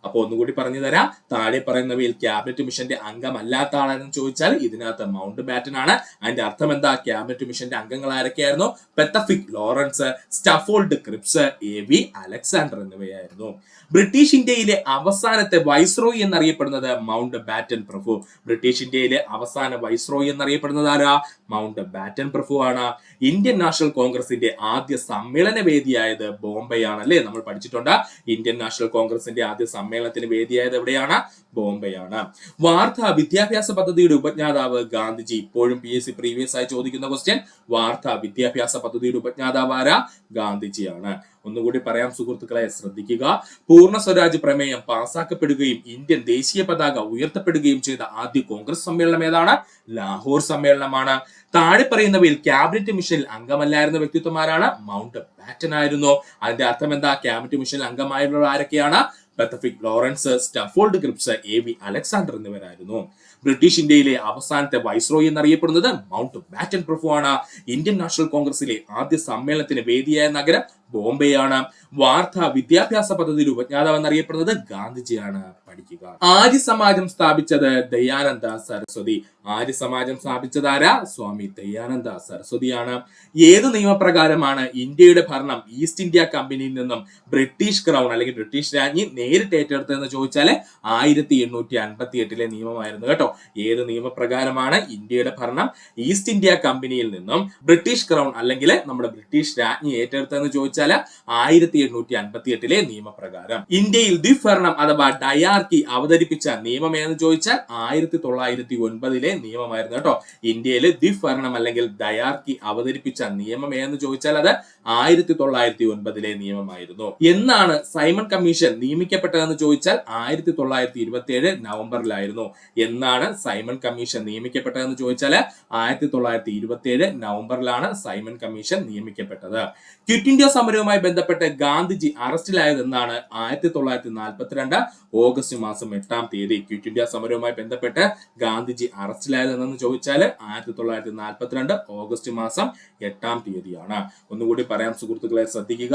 അപ്പൊ ഒന്നുകൂടി പറഞ്ഞു തരാം. താഴെ പറയുന്നവയിൽ ക്യാബിനറ്റ് മിഷന്റെ അംഗമല്ലാത്ത ആളെന്ന് ചോദിച്ചാൽ ഇതിനകത്ത് മൗണ്ട് ബാറ്റൻ ആണ്. അതിന്റെ അർത്ഥം എന്താ? ക്യാബിനറ്റ് മിഷന്റെ അംഗങ്ങൾ ആരൊക്കെയായിരുന്നു? Pethick Lawrence, Stafford Cripps, A V Alexander എന്നിവയായിരുന്നു. ബ്രിട്ടീഷ് ഇന്ത്യയിലെ അവസാനത്തെ വൈസ്രോയി എന്നറിയപ്പെടുന്നത് മൗണ്ട് ബാറ്റൻ പ്രഭു. ബ്രിട്ടീഷ് ഇന്ത്യയിലെ അവസാന വൈസ്രോയി എന്നറിയപ്പെടുന്നത് ആരാ? മൗണ്ട് ബാറ്റൻ പ്രഭു ആണ്. ഇന്ത്യൻ നാഷണൽ കോൺഗ്രസിന്റെ ആദ്യ സമ്മേളന വേദിയായത് ബോംബെ ആണ് അല്ലെ? നമ്മൾ പഠിച്ചിട്ടുണ്ട്. ഇന്ത്യൻ നാഷണൽ കോൺഗ്രസിന്റെ ആദ്യ സമ്മേളനത്തിന് വേദിയായത് എവിടെയാണ്? ബോംബെയാണ്. വാർത്താ വിദ്യാഭ്യാസ പദ്ധതിയുടെ ഉപജ്ഞാതാവ് ഗാന്ധിജി. ഇപ്പോഴും PSC പ്രീവിയസ് ആയി ചോദിക്കുന്ന ക്വസ്റ്റ്യൻ. വാർത്താ വിദ്യാഭ്യാസ പദ്ധതിയുടെ ഉപജ്ഞാതാവ് ആരാ? ഗാന്ധിജിയാണ്. ഒന്നുകൂടി പറയാം സുഹൃത്തുക്കളെ, ശ്രദ്ധിക്കുക. പൂർണ്ണ സ്വരാജ് പ്രമേയം പാസാക്കപ്പെടുകയും ഇന്ത്യൻ ദേശീയ പതാക ഉയർത്തപ്പെടുകയും ചെയ്ത ആദ്യ കോൺഗ്രസ് സമ്മേളനം ഏതാണ്? ലാഹോർ സമ്മേളനമാണ്. താഴെ പറയുന്നവയിൽ ക്യാബിനറ്റ് മിഷനിൽ അംഗമല്ലായിരുന്ന വ്യക്തിത്വമാരാണ്? മൗണ്ട് ബാറ്റൻ ആയിരുന്നു. അതിന്റെ അർത്ഥം എന്താ? ക്യാബിനറ്റ് മിഷനിൽ അംഗമായിട്ടുള്ള ആരൊക്കെയാണ്? Pethick Lawrence, Stafford Cripps, A V Alexander എന്നിവരായിരുന്നു. ബ്രിട്ടീഷ് ഇന്ത്യയിലെ അവസാനത്തെ വൈസ്രോയി എന്നറിയപ്പെടുന്നത് മൗണ്ട് ബാറ്റൻ പ്രഭു ആണ്. ഇന്ത്യൻ നാഷണൽ കോൺഗ്രസിലെ ആദ്യ സമ്മേളനത്തിന് വേദിയായ നഗരം ബോംബെയാണ്. വാർത്താ വിദ്യാഭ്യാസ പദ്ധതിയുടെ ഉപജ്ഞാതാവ് എന്നറിയപ്പെടുന്നത് ഗാന്ധിജിയാണ്. പഠിക്കുക. ആര്യ സമാജം സ്ഥാപിച്ചത് ദയാനന്ദ സരസ്വതി. ആര്യ സമാജം സ്ഥാപിച്ചതാരാ? സ്വാമി ദയാനന്ദ സരസ്വതിയാണ്. ഏത് നിയമപ്രകാരമാണ് ഇന്ത്യയുടെ ഭരണം ഈസ്റ്റ് ഇന്ത്യ കമ്പനിയിൽ നിന്നും ബ്രിട്ടീഷ് ക്രൗൺ അല്ലെങ്കിൽ ബ്രിട്ടീഷ് രാജ്ഞി നേരിട്ട് ഏറ്റെടുത്തതെന്ന് ചോദിച്ചാൽ 1858 നിയമമായിരുന്നു കേട്ടോ. ഏത് നിയമപ്രകാരമാണ് ഇന്ത്യയുടെ ഭരണം ഈസ്റ്റ് ഇന്ത്യ കമ്പനിയിൽ നിന്നും ബ്രിട്ടീഷ് ക്രൗൺ അല്ലെങ്കിൽ നമ്മുടെ ബ്രിട്ടീഷ് രാജ്ഞി ഏറ്റെടുത്തതെന്ന് ചോദിച്ചാൽ ചോദിച്ചാൽ 1858 നിയമപ്രകാരം. ഇന്ത്യയിൽ ദ്വിഭരണം അഥവാ ഡയാർക്കി അവതരിപ്പിച്ച നിയമം ഏതെന്ന് ചോദിച്ചാൽ 1909 നിയമമായിരുന്നു കേട്ടോ. ഇന്ത്യയിൽ ദ്വിഭരണം അല്ലെങ്കിൽ ഡയാർക്കി അവതരിപ്പിച്ച നിയമം ഏതെന്ന് ചോദിച്ചാൽ അത് 1909 നിയമമായിരുന്നു. എന്നാണ് സൈമൺ കമ്മീഷൻ നിയമിക്കപ്പെട്ടതെന്ന് ചോദിച്ചാൽ 1927 നവംബറിലായിരുന്നു. എന്നാണ് സൈമൺ കമ്മീഷൻ നിയമിക്കപ്പെട്ടതെന്ന് ചോദിച്ചാൽ 1927 നവംബറിലാണ് സൈമൺ കമ്മീഷൻ നിയമിക്കപ്പെട്ടത്. ക്വിറ്റ് ഇന്ത്യ സമരവുമായി ബന്ധപ്പെട്ട് ഗാന്ധിജി അറസ്റ്റിലായത് എന്നാണ് 1942 ഓഗസ്റ്റ് മാസം 8 ക്വിറ്റ് ഇന്ത്യ സമരവുമായി ബന്ധപ്പെട്ട് ഗാന്ധിജി അറസ്റ്റിലായത് എന്നു ചോദിച്ചാൽ 1942 ഓഗസ്റ്റ് മാസം 8 ഒന്നുകൂടി പറയാം സുഹൃത്തുക്കളെ, ശ്രദ്ധിക്കുക.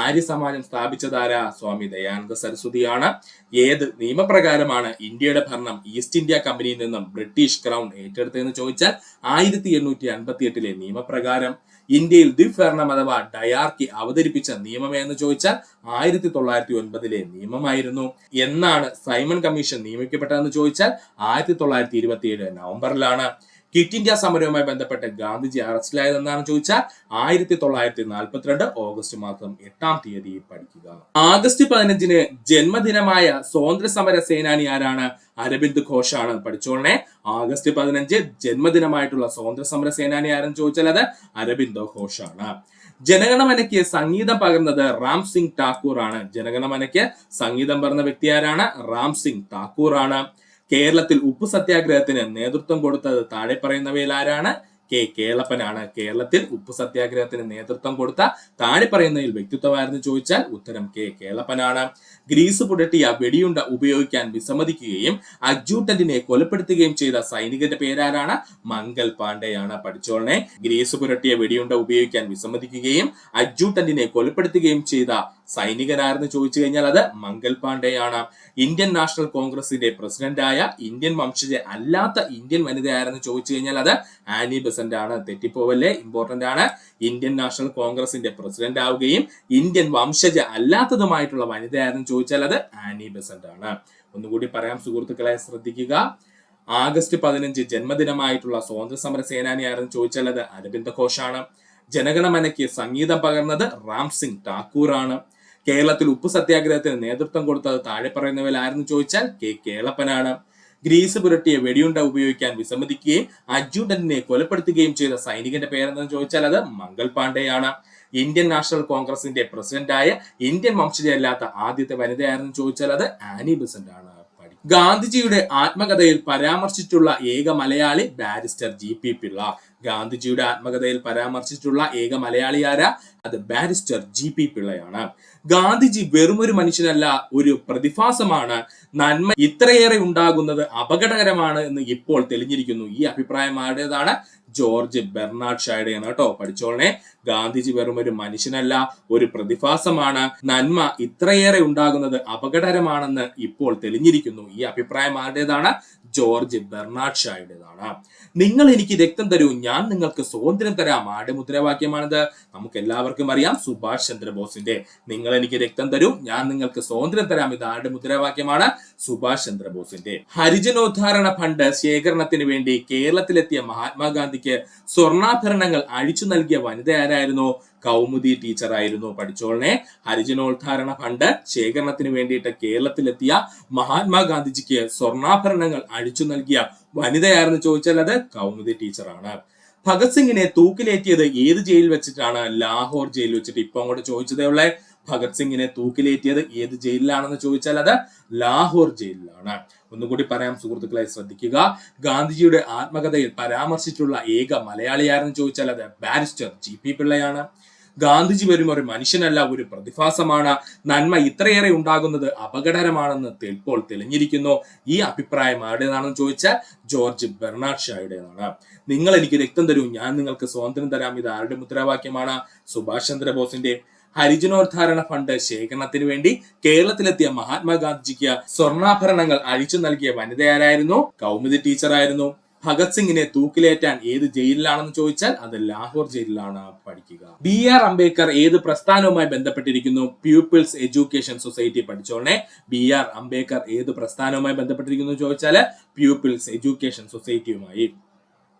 ആര്യ സമാജം സ്ഥാപിച്ചതാര? സ്വാമി ദയാനന്ദ സരസ്വതിയാണ്. ഏത് നിയമപ്രകാരമാണ് ഇന്ത്യയുടെ ഭരണം ഈസ്റ്റ് ഇന്ത്യ കമ്പനിയിൽ നിന്നും ബ്രിട്ടീഷ് ക്രൗൺ ഏറ്റെടുത്തതെന്ന് ചോദിച്ചാൽ 1858 നിയമപ്രകാരം. ഇന്ത്യയിൽ ദ്വിഭരണം അഥവാ ഡയാർക്കി അവതരിപ്പിച്ച നിയമം എന്ന് ചോദിച്ചാൽ 1909 നിയമമായിരുന്നു. എന്നാണ് സൈമൺ കമ്മീഷൻ നിയമിക്കപ്പെട്ടതെന്ന് ചോദിച്ചാൽ 1927 നവംബറിലാണ്. ക്വിറ്റ് ഇന്ത്യ സമരവുമായി ബന്ധപ്പെട്ട് ഗാന്ധിജി അറസ്റ്റിലായത് എന്നാണ് ചോദിച്ചാൽ 1942 ഓഗസ്റ്റ് മാസം 8 പഠിക്കുക. ആഗസ്റ്റ് 15 ജന്മദിനമായ സ്വാതന്ത്ര്യ സമര സേനാനി ആരാണ്? അരബിന്ദ് ഘോഷാണ്. പഠിച്ചോളനെ. ആഗസ്റ്റ് 15 ജന്മദിനമായിട്ടുള്ള സ്വാതന്ത്ര്യ സമര സേനാനി ആരെന്ന് ചോദിച്ചാൽ അത് അരബിന്ദ് ഘോഷാണ്. ജനഗണമനയ്ക്ക് സംഗീതം പകർന്നത് റാം സിംഗ് ഠാക്കൂർ ആണ്. ജനഗണമനയ്ക്ക് സംഗീതം പകർന്ന വ്യക്തി ആരാണ്? റാം സിംഗ് ഠാക്കൂർ ആണ്. കേരളത്തിൽ ഉപ്പു സത്യാഗ്രഹത്തിന് നേതൃത്വം കൊടുത്തത് താഴെ പറയുന്നവയിൽ ആരാണ്? കെ കേളപ്പനാണ്. കേരളത്തിൽ ഉപ്പു സത്യാഗ്രഹത്തിന് നേതൃത്വം കൊടുത്ത താഴെ പറയുന്നതിൽ വ്യക്തിത്വമായിരുന്നു ചോദിച്ചാൽ ഉത്തരം കെ കേളപ്പനാണ്. ഗ്രീസ് പുരട്ടിയ വെടിയുണ്ട ഉപയോഗിക്കാൻ വിസമ്മതിക്കുകയും അഡ്ജൂട്ടന്റിനെ കൊലപ്പെടുത്തുകയും ചെയ്ത സൈനികന്റെ പേരാരാണ്? മംഗൽ പാണ്ഡെയാണ്. പഠിച്ചോളനെ. ഗ്രീസ് പുരട്ടിയ വെടിയുണ്ട ഉപയോഗിക്കാൻ വിസമ്മതിക്കുകയും അഡ്ജൂട്ടന്റിനെ കൊലപ്പെടുത്തുകയും ചെയ്ത സൈനികനാരെന്ന് ചോദിച്ചു കഴിഞ്ഞാൽ അത് മംഗൽ പാണ്ഡെയാണ്. ഇന്ത്യൻ നാഷണൽ കോൺഗ്രസിന്റെ പ്രസിഡന്റായ ഇന്ത്യൻ വംശജ അല്ലാത്ത ഇന്ത്യൻ വനിത ആരെന്ന് ചോദിച്ചു കഴിഞ്ഞാൽ അത് ആനി ബെസന്റ് ആണ്. തെറ്റിപ്പോവല്ലേ, ഇമ്പോർട്ടന്റ് ആണ്. ഇന്ത്യൻ നാഷണൽ കോൺഗ്രസിന്റെ പ്രസിഡന്റ് ആവുകയും ഇന്ത്യൻ വംശജ അല്ലാത്തതുമായിട്ടുള്ള വനിത ആരെന്ന് ചോദിച്ചാൽ അത് ആനി ബെസന്റ് ആണ്. ഒന്നുകൂടി പറയാം സുഹൃത്തുക്കളെ, ശ്രദ്ധിക്കുക. ആഗസ്റ്റ് 15 ജന്മദിനമായിട്ടുള്ള സ്വാതന്ത്ര്യ സമര സേനാനി ആരെന്ന് ചോദിച്ചാൽ അത് അരബിന്ദ് ഘോഷാണ്. ജനഗണമനയ്ക്ക് സംഗീതം പകർന്നത് റാം സിംഗ് ഠാക്കൂർ ആണ്. കേരളത്തിൽ ഉപ്പു സത്യാഗ്രഹത്തിന് നേതൃത്വം കൊടുത്തത് താഴെ പറയുന്നവയിൽ ആരെന്ന് ചോദിച്ചാൽ കെ കേളപ്പനാണ്. ഗ്രീസ് പുരട്ടിയ വെടിയുണ്ട ഉപയോഗിക്കാൻ വിസമ്മതിക്കുകയും അഡ്ജൂട്ടന്റിനെ കൊലപ്പെടുത്തുകയും ചെയ്ത സൈനികന്റെ പേരെന്ന് ചോദിച്ചാൽ അത് മംഗൽ പാണ്ഡെയാണ്. ഇന്ത്യൻ നാഷണൽ കോൺഗ്രസിന്റെ പ്രസിഡന്റായ ഇന്ത്യൻ വംശജയല്ലാത്ത ആദ്യത്തെ വനിതയാരെന്ന് ചോദിച്ചാൽ അത് ആനി ബെസന്റ് ആണ്. ഗാന്ധിജിയുടെ ആത്മകഥയിൽ പരാമർശിച്ചിട്ടുള്ള ഏക മലയാളി ബാരിസ്റ്റർ GP പിള്ള. ഗാന്ധിജിയുടെ ആത്മകഥയിൽ പരാമർശിച്ചിട്ടുള്ള ഏക മലയാളി ആരാ? അത് ബാരിസ്റ്റർ GP പിള്ളയാണ്. ഗാന്ധിജി വെറുമൊരു മനുഷ്യനല്ല, ഒരു പ്രതിഭാസമാണ്. നന്മ ഇത്രയേറെ ഉണ്ടാകുന്നത് അപകടകരമാണ് എന്ന് ഇപ്പോൾ തെളിഞ്ഞിരിക്കുന്നു. ഈ അഭിപ്രായം ആരുടേതാണ്? ജോർജ് ബെർണാഡ് ഷായുടെയാണ് കേട്ടോ. പഠിച്ചോളനെ. ഗാന്ധിജി വെറും ഒരു മനുഷ്യനല്ല, ഒരു പ്രതിഭാസമാണ്. നന്മ ഇത്രയേറെ ഉണ്ടാകുന്നത് അപകടകരമാണെന്ന് ഇപ്പോൾ തെളിഞ്ഞിരിക്കുന്നു. ഈ അഭിപ്രായം ആരുടേതാണ്? ജോർജ് ബെർണാഡ് ഷായുടേതാണ്. നിങ്ങൾ എനിക്ക് രക്തം തരൂ, ഞാൻ നിങ്ങൾക്ക് സ്വാതന്ത്ര്യം തരാം. ആരുടെ മുദ്രാവാക്യമാണിത്? നമുക്ക് എല്ലാവർക്കും അറിയാം, സുഭാഷ് ചന്ദ്രബോസിന്റെ. നിങ്ങൾ എനിക്ക് രക്തം തരൂ, ഞാൻ നിങ്ങൾക്ക് സ്വാതന്ത്ര്യം തരാം. ഇത് ആരുടെ മുദ്രാവാക്യമാണ്? സുഭാഷ് ചന്ദ്രബോസിന്റെ. ഹരിജനോദ്ധാരണ ഫണ്ട് ശേഖരണത്തിന് വേണ്ടി കേരളത്തിലെത്തിയ മഹാത്മാഗാന്ധിക്ക് സ്വർണ്ണാഭരണങ്ങൾ അഴിച്ചു നൽകിയ വനിത ആരായിരുന്നു? കൗമുദി ടീച്ചർ ആയിരുന്നു. പഠിച്ചോളനെ. ഹരിജനോദ്ധാരണ ഫണ്ട് ശേഖരണത്തിന് വേണ്ടിയിട്ട് കേരളത്തിലെത്തിയ മഹാത്മാഗാന്ധിജിക്ക് സ്വർണ്ണാഭരണങ്ങൾ അഴിച്ചു നൽകിയ വനിതയാരെന്ന് ചോദിച്ചാൽ അത് കൗമുദി ടീച്ചറാണ്. ഭഗത് സിംഗിനെ തൂക്കിലേറ്റിയത് ഏത് ജയിലിൽ വെച്ചിട്ടാണ്? ലാഹോർ ജയിലിൽ വെച്ചിട്ട്. ഇപ്പൊ അങ്ങോട്ട് ചോദിച്ചതേ ഉള്ളേ. ഭഗത് സിംഗിനെ തൂക്കിലേറ്റിയത് ഏത് ജയിലിലാണെന്ന് ചോദിച്ചാൽ അത് ലാഹോർ ജയിലിലാണ്. ഒന്നുകൂടി പറയാം സുഹൃത്തുക്കളെ, ശ്രദ്ധിക്കുക. ഗാന്ധിജിയുടെ ആത്മകഥയിൽ പരാമർശിച്ചിട്ടുള്ള ഏക മലയാളിയാരെന്ന് ചോദിച്ചാൽ അത് ബാരിസ്റ്റർ GP പിള്ളയാണ്. ഗാന്ധിജി വെറും ഒരു മനുഷ്യനല്ല, ഒരു പ്രതിഭാസമാണ്. നന്മ ഇത്രയേറെ ഉണ്ടാകുന്നത് അപകടകരമാണെന്ന് ഇപ്പോൾ തെളിഞ്ഞിരിക്കുന്നു. ഈ അഭിപ്രായം ആരുടേതാണെന്ന് ചോദിച്ചാൽ ജോർജ് ബെർണാഡ് ഷായുടേതാണ്. നിങ്ങൾ എനിക്ക് രക്തം തരൂ, ഞാൻ നിങ്ങൾക്ക് സ്വാതന്ത്ര്യം തരാം. ഇത് ആരുടെ മുദ്രാവാക്യമാണ്? സുഭാഷ് ചന്ദ്രബോസിന്റെ. ഹരിജനോദ്ധാരണ ഫണ്ട് ശേഖരണത്തിന് വേണ്ടി കേരളത്തിലെത്തിയ മഹാത്മാഗാന്ധിജിക്ക് സ്വർണ്ണാഭരണങ്ങൾ അഴിച്ചു നൽകിയ വനിതയാരായിരുന്നു? കൗമുദി ടീച്ചറായിരുന്നു. ഭഗത് സിംഗിനെ തൂക്കിലേറ്റാൻ ഏത് ജയിലിലാണെന്ന് ചോദിച്ചാൽ അത് ലാഹോർ ജയിലിലാണ്. പഠിക്കുക. BR അംബേദ്കർ ഏത് പ്രസ്ഥാനവുമായി ബന്ധപ്പെട്ടിരിക്കുന്നു? People's education society. പഠിച്ചോളനെ. BR അംബേദ്കർ ഏത് പ്രസ്ഥാനവുമായി ബന്ധപ്പെട്ടിരിക്കുന്നു ചോദിച്ചാൽ പീപ്പിൾസ് എഡ്യൂക്കേഷൻ സൊസൈറ്റിയുമായി.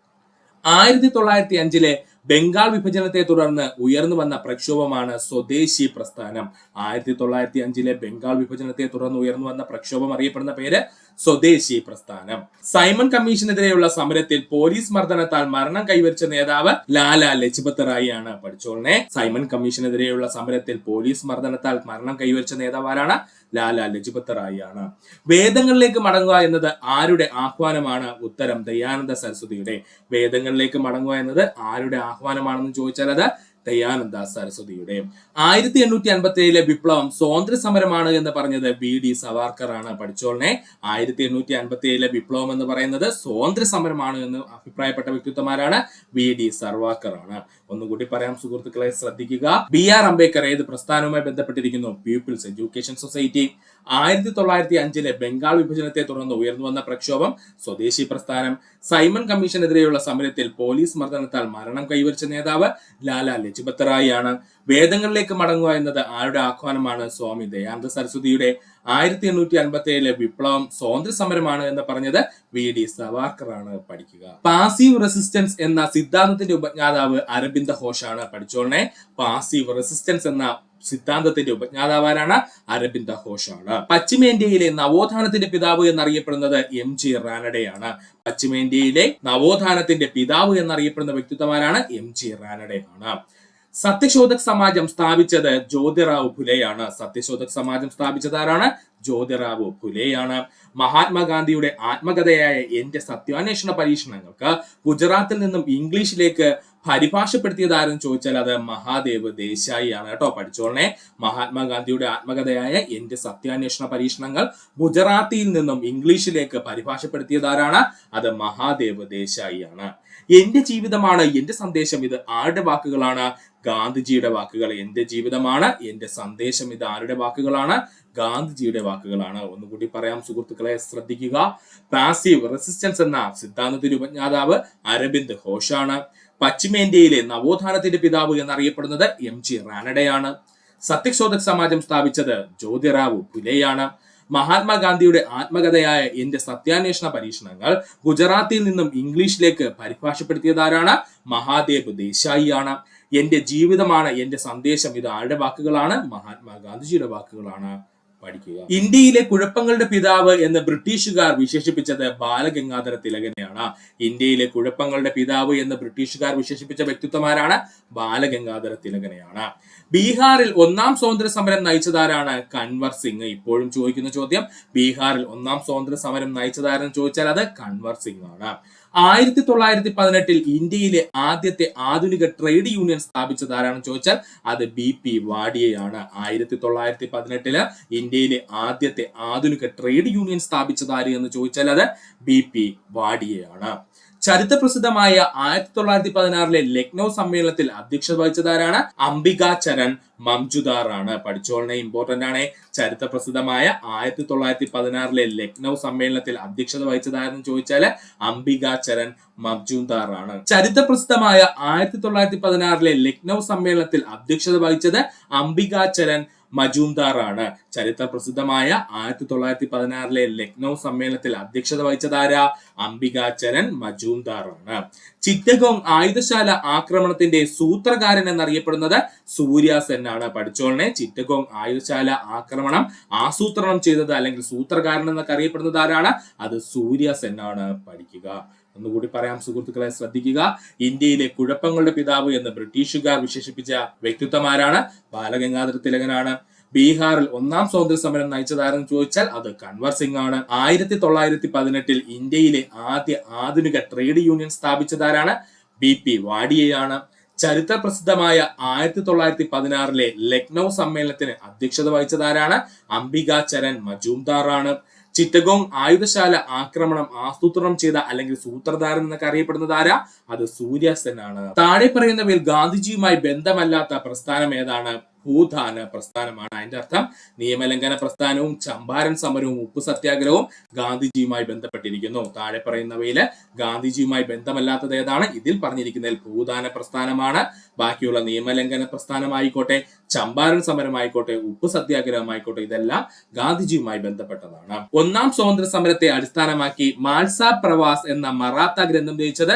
1905 ബംഗാൾ വിഭജനത്തെ തുടർന്ന് ഉയർന്നു വന്ന പ്രക്ഷോഭമാണ് സ്വദേശി പ്രസ്ഥാനം. 1905 ബംഗാൾ വിഭജനത്തെ തുടർന്ന് ഉയർന്നു വന്ന പ്രക്ഷോഭം അറിയപ്പെടുന്ന പേര് സ്വദേശി പ്രസ്ഥാനം. സൈമൺ കമ്മീഷനെതിരെയുള്ള സമരത്തിൽ പോലീസ് മർദ്ദനത്താൽ മരണം കൈവരിച്ച നേതാവ് ലാലാ ലജ്പത് റായി ആണ്. പഠിച്ചോളനെ, സൈമൺ കമ്മീഷനെതിരെയുള്ള സമരത്തിൽ പോലീസ് മർദ്ദനത്താൽ മരണം കൈവരിച്ച നേതാവ് ആരാണ്? ലാലാ ലജ്പത് റായി ആണ്. വേദങ്ങളിലേക്ക് മടങ്ങുക എന്നത് ആരുടെ ആഹ്വാനമാണ്? ഉത്തരം ദയാനന്ദ സരസ്വതിയുടെ. വേദങ്ങളിലേക്ക് മടങ്ങുക എന്നത് ആരുടെ ആഹ്വാനമാണെന്ന് ചോദിച്ചാൽ അത് ദയാനന്ദ സരസ്വതിയുടെ. 1857 വിപ്ലവം സ്വാതന്ത്ര്യ സമരമാണ് എന്ന് പറഞ്ഞത് BD സവാർക്കർ ആണ്. പഠിച്ചോളനെ, 1857 വിപ്ലവം എന്ന് പറയുന്നത് സ്വാതന്ത്ര്യ സമരമാണ് എന്ന് അഭിപ്രായപ്പെട്ട വ്യക്തിത്വമാരാണ്? BD സവാർക്കർ ആണ്. ഒന്നുകൂടി പറയാം സുഹൃത്തുക്കളെ, ശ്രദ്ധിക്കുക. BR അംബേദ്കർ ഏത് പ്രസ്ഥാനവുമായി ബന്ധപ്പെട്ടിരിക്കുന്നു? People's education society. 1905 ബംഗാൾ വിഭജനത്തെ തുടർന്ന് ഉയർന്നു വന്ന പ്രക്ഷോഭം സ്വദേശി പ്രസ്ഥാനം. സൈമൺ കമ്മീഷനെതിരെയുള്ള സമരത്തിൽ പോലീസ് മർദ്ദനത്താൽ മരണം കൈവരിച്ച നേതാവ് ലാലാ ലജ്പത് റായി ആണ്. വേദങ്ങളിലേക്ക് മടങ്ങുക എന്നത് ആരുടെ ആഹ്വാനമാണ്? സ്വാമി ദയാനന്ദ സരസ്വതിയുടെ. 1857 വിപ്ലവം സ്വാതന്ത്ര്യ സമരമാണ് എന്ന് പറഞ്ഞത് BD സവാർക്കർ ആണ്. പഠിക്കുക. പാസീവ് റെസിസ്റ്റൻസ് എന്ന സിദ്ധാന്തത്തിന്റെ ഉപജ്ഞാതാവ് അരബിന്ദ ഘോഷ് ആണ്. പഠിച്ചോളനെ, പാസീവ് റെസിസ്റ്റൻസ് എന്ന സിദ്ധാന്തത്തിന്റെ ഉപജ്ഞാതാവാരാണ്? അരബിന്ദ ഘോഷ് ആണ്. പശ്ചിമേന്ത്യയിലെ നവോത്ഥാനത്തിന്റെ പിതാവ് എന്നറിയപ്പെടുന്നത് MG റാനഡെയാണ്. പശ്ചിമേന്ത്യയിലെ നവോത്ഥാനത്തിന്റെ പിതാവ് എന്നറിയപ്പെടുന്ന വ്യക്തിത്വമാരാണ്? MG റാനഡെയാണ്. സത്യശോധക് സമാജം സ്ഥാപിച്ചത് ജ്യോതിറാവു ഫുലെയാണ്. സത്യശോധക് സമാജം സ്ഥാപിച്ചതാരാണ്? ജ്യോതിറാവു ഫുലെയാണ്. മഹാത്മാഗാന്ധിയുടെ ആത്മകഥയായ എന്റെ സത്യാന്വേഷണ പരീക്ഷണങ്ങൾക്ക് ഗുജറാത്തിൽ നിന്നും ഇംഗ്ലീഷിലേക്ക് പരിഭാഷപ്പെടുത്തിയതാരെന്ന് ചോദിച്ചാൽ അത് മഹാദേവ് ദേശായി ആണ് കേട്ടോ. പഠിച്ചോളനെ, മഹാത്മാഗാന്ധിയുടെ ആത്മകഥയായ എന്റെ സത്യാന്വേഷണ പരീക്ഷണങ്ങൾ ഗുജറാത്തിയിൽ നിന്നും ഇംഗ്ലീഷിലേക്ക് പരിഭാഷപ്പെടുത്തിയതാരാണ്? അത് മഹാദേവ് ദേശായി ആണ്. എന്റെ ജീവിതമാണ് എന്റെ സന്ദേശം, ഇത് ആരുടെ വാക്കുകളാണ്? ഗാന്ധിജിയുടെ വാക്കുകൾ. എന്റെ ജീവിതമാണ് എന്റെ സന്ദേശം, ഇത് ആരുടെ വാക്കുകളാണ്? ഗാന്ധിജിയുടെ വാക്കുകളാണ്. ഒന്നുകൂടി പറയാം സുഹൃത്തുക്കളെ, ശ്രദ്ധിക്കുക. പാസീവ് റെസിസ്റ്റൻസ് എന്ന സിദ്ധാന്തത്തിന്റെ ഉപജ്ഞാതാവ് അരബിന്ദ് ഘോഷ് ആണ്. പശ്ചിമേന്ത്യയിലെ നവോത്ഥാനത്തിന്റെ പിതാവ് എന്നറിയപ്പെടുന്നത് MG റാനഡെയാണ്. സത്യശോധക് സമാജം സ്ഥാപിച്ചത് ജ്യോതിറാവു ഫുലെയാണ്. മഹാത്മാഗാന്ധിയുടെ ആത്മകഥയായ എന്റെ സത്യാന്വേഷണ പരീക്ഷണങ്ങൾ ഗുജറാത്തിയിൽ നിന്നും ഇംഗ്ലീഷിലേക്ക് പരിഭാഷപ്പെടുത്തിയതാരാണ്? മഹാദേവ് ദേശായി ആണ്. എന്റെ ജീവിതമാണ് എന്റെ സന്ദേശം, ഇത് ആരുടെ വാക്കുകളാണ്? മഹാത്മാഗാന്ധിജിയുടെ വാക്കുകളാണ്. പഠിക്കുക. ഇന്ത്യയിലെ കുഴപ്പങ്ങളുടെ പിതാവ് എന്ന് ബ്രിട്ടീഷുകാർ വിശേഷിപ്പിച്ചത് ബാലഗംഗാധര തിലകനെയാണ്. ഇന്ത്യയിലെ കുഴപ്പങ്ങളുടെ പിതാവ് എന്ന് ബ്രിട്ടീഷുകാർ വിശേഷിപ്പിച്ച വ്യക്തിത്വമാരാണ്? ബാലഗംഗാധര തിലകനെയാണ്. ബീഹാറിൽ ഒന്നാം സ്വാതന്ത്ര്യ സമരം നയിച്ചതാരാണ്? കൻവർ സിംഗ്. ഇപ്പോഴും ചോദിക്കുന്ന ചോദ്യം, ബീഹാറിൽ ഒന്നാം സ്വാതന്ത്ര്യ സമരം നയിച്ചതാരെന്ന് ചോദിച്ചാൽ അത് കൻവർ സിംഗ് ആണ്. 1918 ഇന്ത്യയിലെ ആദ്യത്തെ ആധുനിക ട്രേഡ് യൂണിയൻ സ്ഥാപിച്ചതാരാണെന്ന് ചോദിച്ചാൽ അത് BP വാഡിയയാണ്. 1918 ഇന്ത്യയിലെ ആദ്യത്തെ ആധുനിക ട്രേഡ് യൂണിയൻ സ്ഥാപിച്ചതാര് എന്ന് ചോദിച്ചാൽ അത് BP വാഡിയയാണ്. ചരിത്ര പ്രസിദ്ധമായ 1916 ലക്നൗ സമ്മേളനത്തിൽ അധ്യക്ഷത വഹിച്ചതാരാണ്? അംബിക ചരൺ മംജുദാർ ആണ്. പഠിച്ചോളനെ, ഇമ്പോർട്ടന്റ് ആണ്. ചരിത്ര പ്രസിദ്ധമായ 1916 ലക്നൗ സമ്മേളനത്തിൽ അധ്യക്ഷത വഹിച്ചതാരെന്ന് ചോദിച്ചാൽ അംബിക ചരൺ മംജുദാർ ആണ്. ചരിത്ര പ്രസിദ്ധമായ 1916 ലക്നൗ സമ്മേളനത്തിൽ അധ്യക്ഷത വഹിച്ചത് അംബിക ചരൺ മജൂംദാർ ആണ്. ചരിത്ര പ്രസിദ്ധമായ 1916 ലക്നൗ സമ്മേളനത്തിൽ അധ്യക്ഷത വഹിച്ചതാര? അംബിക ചരൺ മജൂംദാർ ആണ്. ചിറ്റഗോങ് ആയുധശാല ആക്രമണത്തിന്റെ സൂത്രകാരൻ എന്നറിയപ്പെടുന്നത് സൂര്യ സെൻ ആണ്. പഠിച്ചോളനെ, ചിറ്റഗോങ് ആയുധശാല ആക്രമണം ആസൂത്രണം ചെയ്തത് അല്ലെങ്കിൽ സൂത്രകാരൻ എന്നൊക്കെ അറിയപ്പെടുന്നത് ആരാണ്? അത് സൂര്യ സെൻ ആണ്. പഠിക്കുക. ഒന്നുകൂടി പറയാം സുഹൃത്തുക്കളെ, ശ്രദ്ധിക്കുക. ഇന്ത്യയിലെ കുഴപ്പങ്ങളുടെ പിതാവ് എന്ന് ബ്രിട്ടീഷുകാർ വിശേഷിപ്പിച്ച വ്യക്തിത്വമാരാണ്? ബാലഗംഗാധര തിലകനാണ്. ബീഹാറിൽ ഒന്നാം സ്വാതന്ത്ര്യ സമരം നയിച്ചതാരെന്ന് ചോദിച്ചാൽ അത് കൻവർ സിംഗ് ആണ്. 1918 ഇന്ത്യയിലെ ആദ്യ ആധുനിക ട്രേഡ് യൂണിയൻ സ്ഥാപിച്ചതാരാണ്? BP വാഡിയയാണ്. ചരിത്ര പ്രസിദ്ധമായ 1916 ലക്നൗ സമ്മേളനത്തിന് അധ്യക്ഷത വഹിച്ചതാരാണ്? അംബിക ചരൺ മജൂംദാർ ആണ്. ചിറ്റഗോങ് ആയുധശാല ആക്രമണം ആസൂത്രണം ചെയ്ത അല്ലെങ്കിൽ സൂത്രധാരൻ എന്നൊക്കെ അറിയപ്പെടുന്നത് ആരാ? അത് സൂര്യ സെൻ ആണ്. താഴെ പറയുന്നവയിൽ ഗാന്ധിജിയുമായി ബന്ധമല്ലാത്ത പ്രസ്ഥാനം ഏതാണ്? ഭൂദാന പ്രസ്ഥാനമാണ്. അതിന്റെ അർത്ഥം നിയമലംഘന പ്രസ്ഥാനവും ചമ്പാരൻ സമരവും ഉപ്പു സത്യാഗ്രഹവും ഗാന്ധിജിയുമായി ബന്ധപ്പെട്ടിരിക്കുന്നു. താഴെ പറയുന്നവയില് ഗാന്ധിജിയുമായി ബന്ധമല്ലാത്തത് ഏതാണ്? ഇതിൽ പറഞ്ഞിരിക്കുന്നതിൽ ഭൂദാന പ്രസ്ഥാനമാണ്. ബാക്കിയുള്ള നിയമലംഘന പ്രസ്ഥാനമായിക്കോട്ടെ, ചമ്പാരൻ സമരമായിക്കോട്ടെ, ഉപ്പു സത്യാഗ്രഹമായിക്കോട്ടെ, ഇതെല്ലാം ഗാന്ധിജിയുമായി ബന്ധപ്പെട്ടതാണ്. ഒന്നാം സ്വാതന്ത്ര്യ സമരത്തെ അടിസ്ഥാനമാക്കി മാൽസ പ്രവാസ് എന്ന മറാത്ത ഗ്രന്ഥം രചിച്ചത്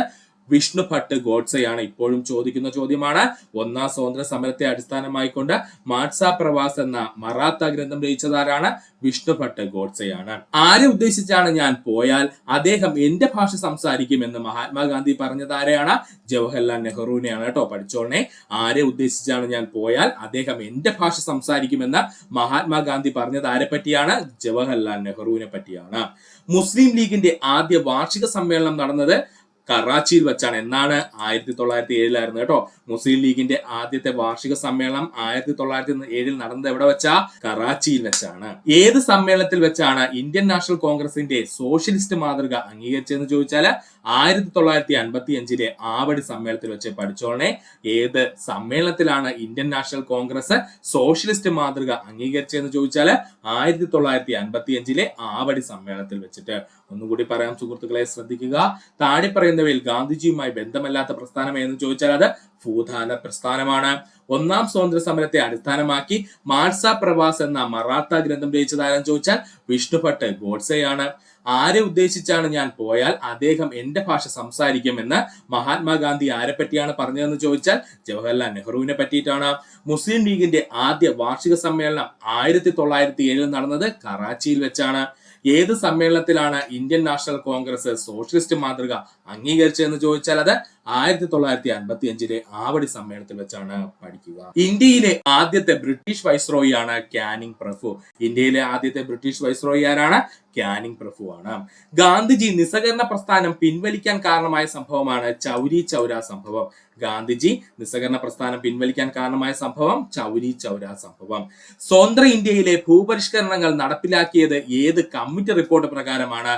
വിഷ്ണു ഭട്ട് ഗോഡ്സെയാണ്. ഇപ്പോഴും ചോദിക്കുന്ന ചോദ്യമാണ്. ഒന്നാം സ്വാതന്ത്ര്യ സമരത്തെ അടിസ്ഥാനമായിക്കൊണ്ട് മാട്സാ പ്രവാസ് എന്ന മറാത്ത ഗ്രന്ഥം രചിച്ചതാരാണ്? വിഷ്ണു ഭട്ട് ഗോഡ്സെയാണ്. ആരെ ഉദ്ദേശിച്ചാണ് ഞാൻ പോയാൽ അദ്ദേഹം എന്റെ ഭാഷ സംസാരിക്കുമെന്ന് മഹാത്മാഗാന്ധി പറഞ്ഞത് ആരെയാണ്? ജവഹർലാൽ നെഹ്റുവിനെയാണ് കേട്ടോ. പഠിച്ചോളനെ. ആരെ ഉദ്ദേശിച്ചാണ് ഞാൻ പോയാൽ അദ്ദേഹം എന്റെ ഭാഷ സംസാരിക്കുമെന്ന് മഹാത്മാഗാന്ധി പറഞ്ഞത് ആരെ പറ്റിയാണ്? ജവഹർലാൽ നെഹ്റുവിനെ പറ്റിയാണ്. മുസ്ലിം ലീഗിന്റെ ആദ്യ വാർഷിക സമ്മേളനം നടന്നത് കറാച്ചിയിൽ വെച്ചാണ്. എന്നാണ്? 1907 കേട്ടോ. മുസ്ലിം ലീഗിന്റെ ആദ്യത്തെ വാർഷിക സമ്മേളനം 1907 നടന്നത് എവിടെ വെച്ചാ? കറാച്ചിയിൽ വെച്ചാണ്. ഏത് സമ്മേളനത്തിൽ വെച്ചാണ് ഇന്ത്യൻ നാഷണൽ കോൺഗ്രസിന്റെ സോഷ്യലിസ്റ്റ് മാതൃക അംഗീകരിച്ചതെന്ന് ചോദിച്ചാല് 1955 ആവടി സമ്മേളനത്തിൽ വെച്ച്. പഠിച്ചോളനെ. ഏത് സമ്മേളനത്തിലാണ് ഇന്ത്യൻ നാഷണൽ കോൺഗ്രസ് സോഷ്യലിസ്റ്റ് മാതൃക അംഗീകരിച്ചതെന്ന് ചോദിച്ചാല് 1955 ആവടി സമ്മേളനത്തിൽ വെച്ചിട്ട്. ഒന്നുകൂടി പറയാം സുഹൃത്തുക്കളെ, ശ്രദ്ധിക്കുക. താഴെ പറയുന്നവയിൽ ഗാന്ധിജിയുമായി ബന്ധമല്ലാത്ത പ്രസ്ഥാനം എന്ന് ചോദിച്ചാൽ അത് ഭൂദാന പ്രസ്ഥാനമാണ്. ഒന്നാം സ്വാതന്ത്ര്യ സമരത്തെ അടിസ്ഥാനമാക്കി മാട്സാ പ്രവാസ് എന്ന മറാത്ത ഗ്രന്ഥം രചിച്ചതാരെന്ന് ചോദിച്ചാൽ വിഷ്ണു ഭട്ട് ഗോഡ്സെയാണ്. ആരെ ഉദ്ദേശിച്ചാണ് ഞാൻ പോയാൽ അദ്ദേഹം എന്റെ ഭാഷ സംസാരിക്കുമെന്ന് മഹാത്മാഗാന്ധി ആരെ പറ്റിയാണ് പറഞ്ഞതെന്ന് ചോദിച്ചാൽ ജവഹർലാൽ നെഹ്റുവിനെ പറ്റിയിട്ടാണ്. മുസ്ലിം ലീഗിന്റെ ആദ്യ വാർഷിക സമ്മേളനം 1907 നടന്നത് കറാച്ചിയിൽ വെച്ചാണ്. ഏത് സമ്മേളനത്തിലാണ് ഇന്ത്യൻ നാഷണൽ കോൺഗ്രസ് സോഷ്യലിസ്റ്റ് മാതൃക അംഗീകരിച്ചതെന്ന് ചോദിച്ചാൽ അത് 1955 ആവടി സമ്മേളനത്തിൽ വെച്ചാണ്. പഠിക്കുക. ഇന്ത്യയിലെ ആദ്യത്തെ ബ്രിട്ടീഷ് വൈസ്രോയി ആണ് കാനിങ് പ്രഭു. ഇന്ത്യയിലെ ആദ്യത്തെ ബ്രിട്ടീഷ് വൈസ്രോയി ആരാണ്? കാനിങ് പ്രഭു ആണ്. ഗാന്ധിജി നിസ്സഹകരണ പ്രസ്ഥാനം പിൻവലിക്കാൻ കാരണമായ സംഭവമാണ് ചൗരി ചൗര സംഭവം. ഗാന്ധിജി നിസ്സഹകരണ പ്രസ്ഥാനം പിൻവലിക്കാൻ കാരണമായ സംഭവം ചൗരി ചൗര സംഭവം. സ്വതന്ത്ര ഇന്ത്യയിലെ ഭൂപരിഷ്കരണങ്ങൾ നടപ്പിലാക്കിയത് ഏത് കമ്മിറ്റി റിപ്പോർട്ട് പ്രകാരമാണ്?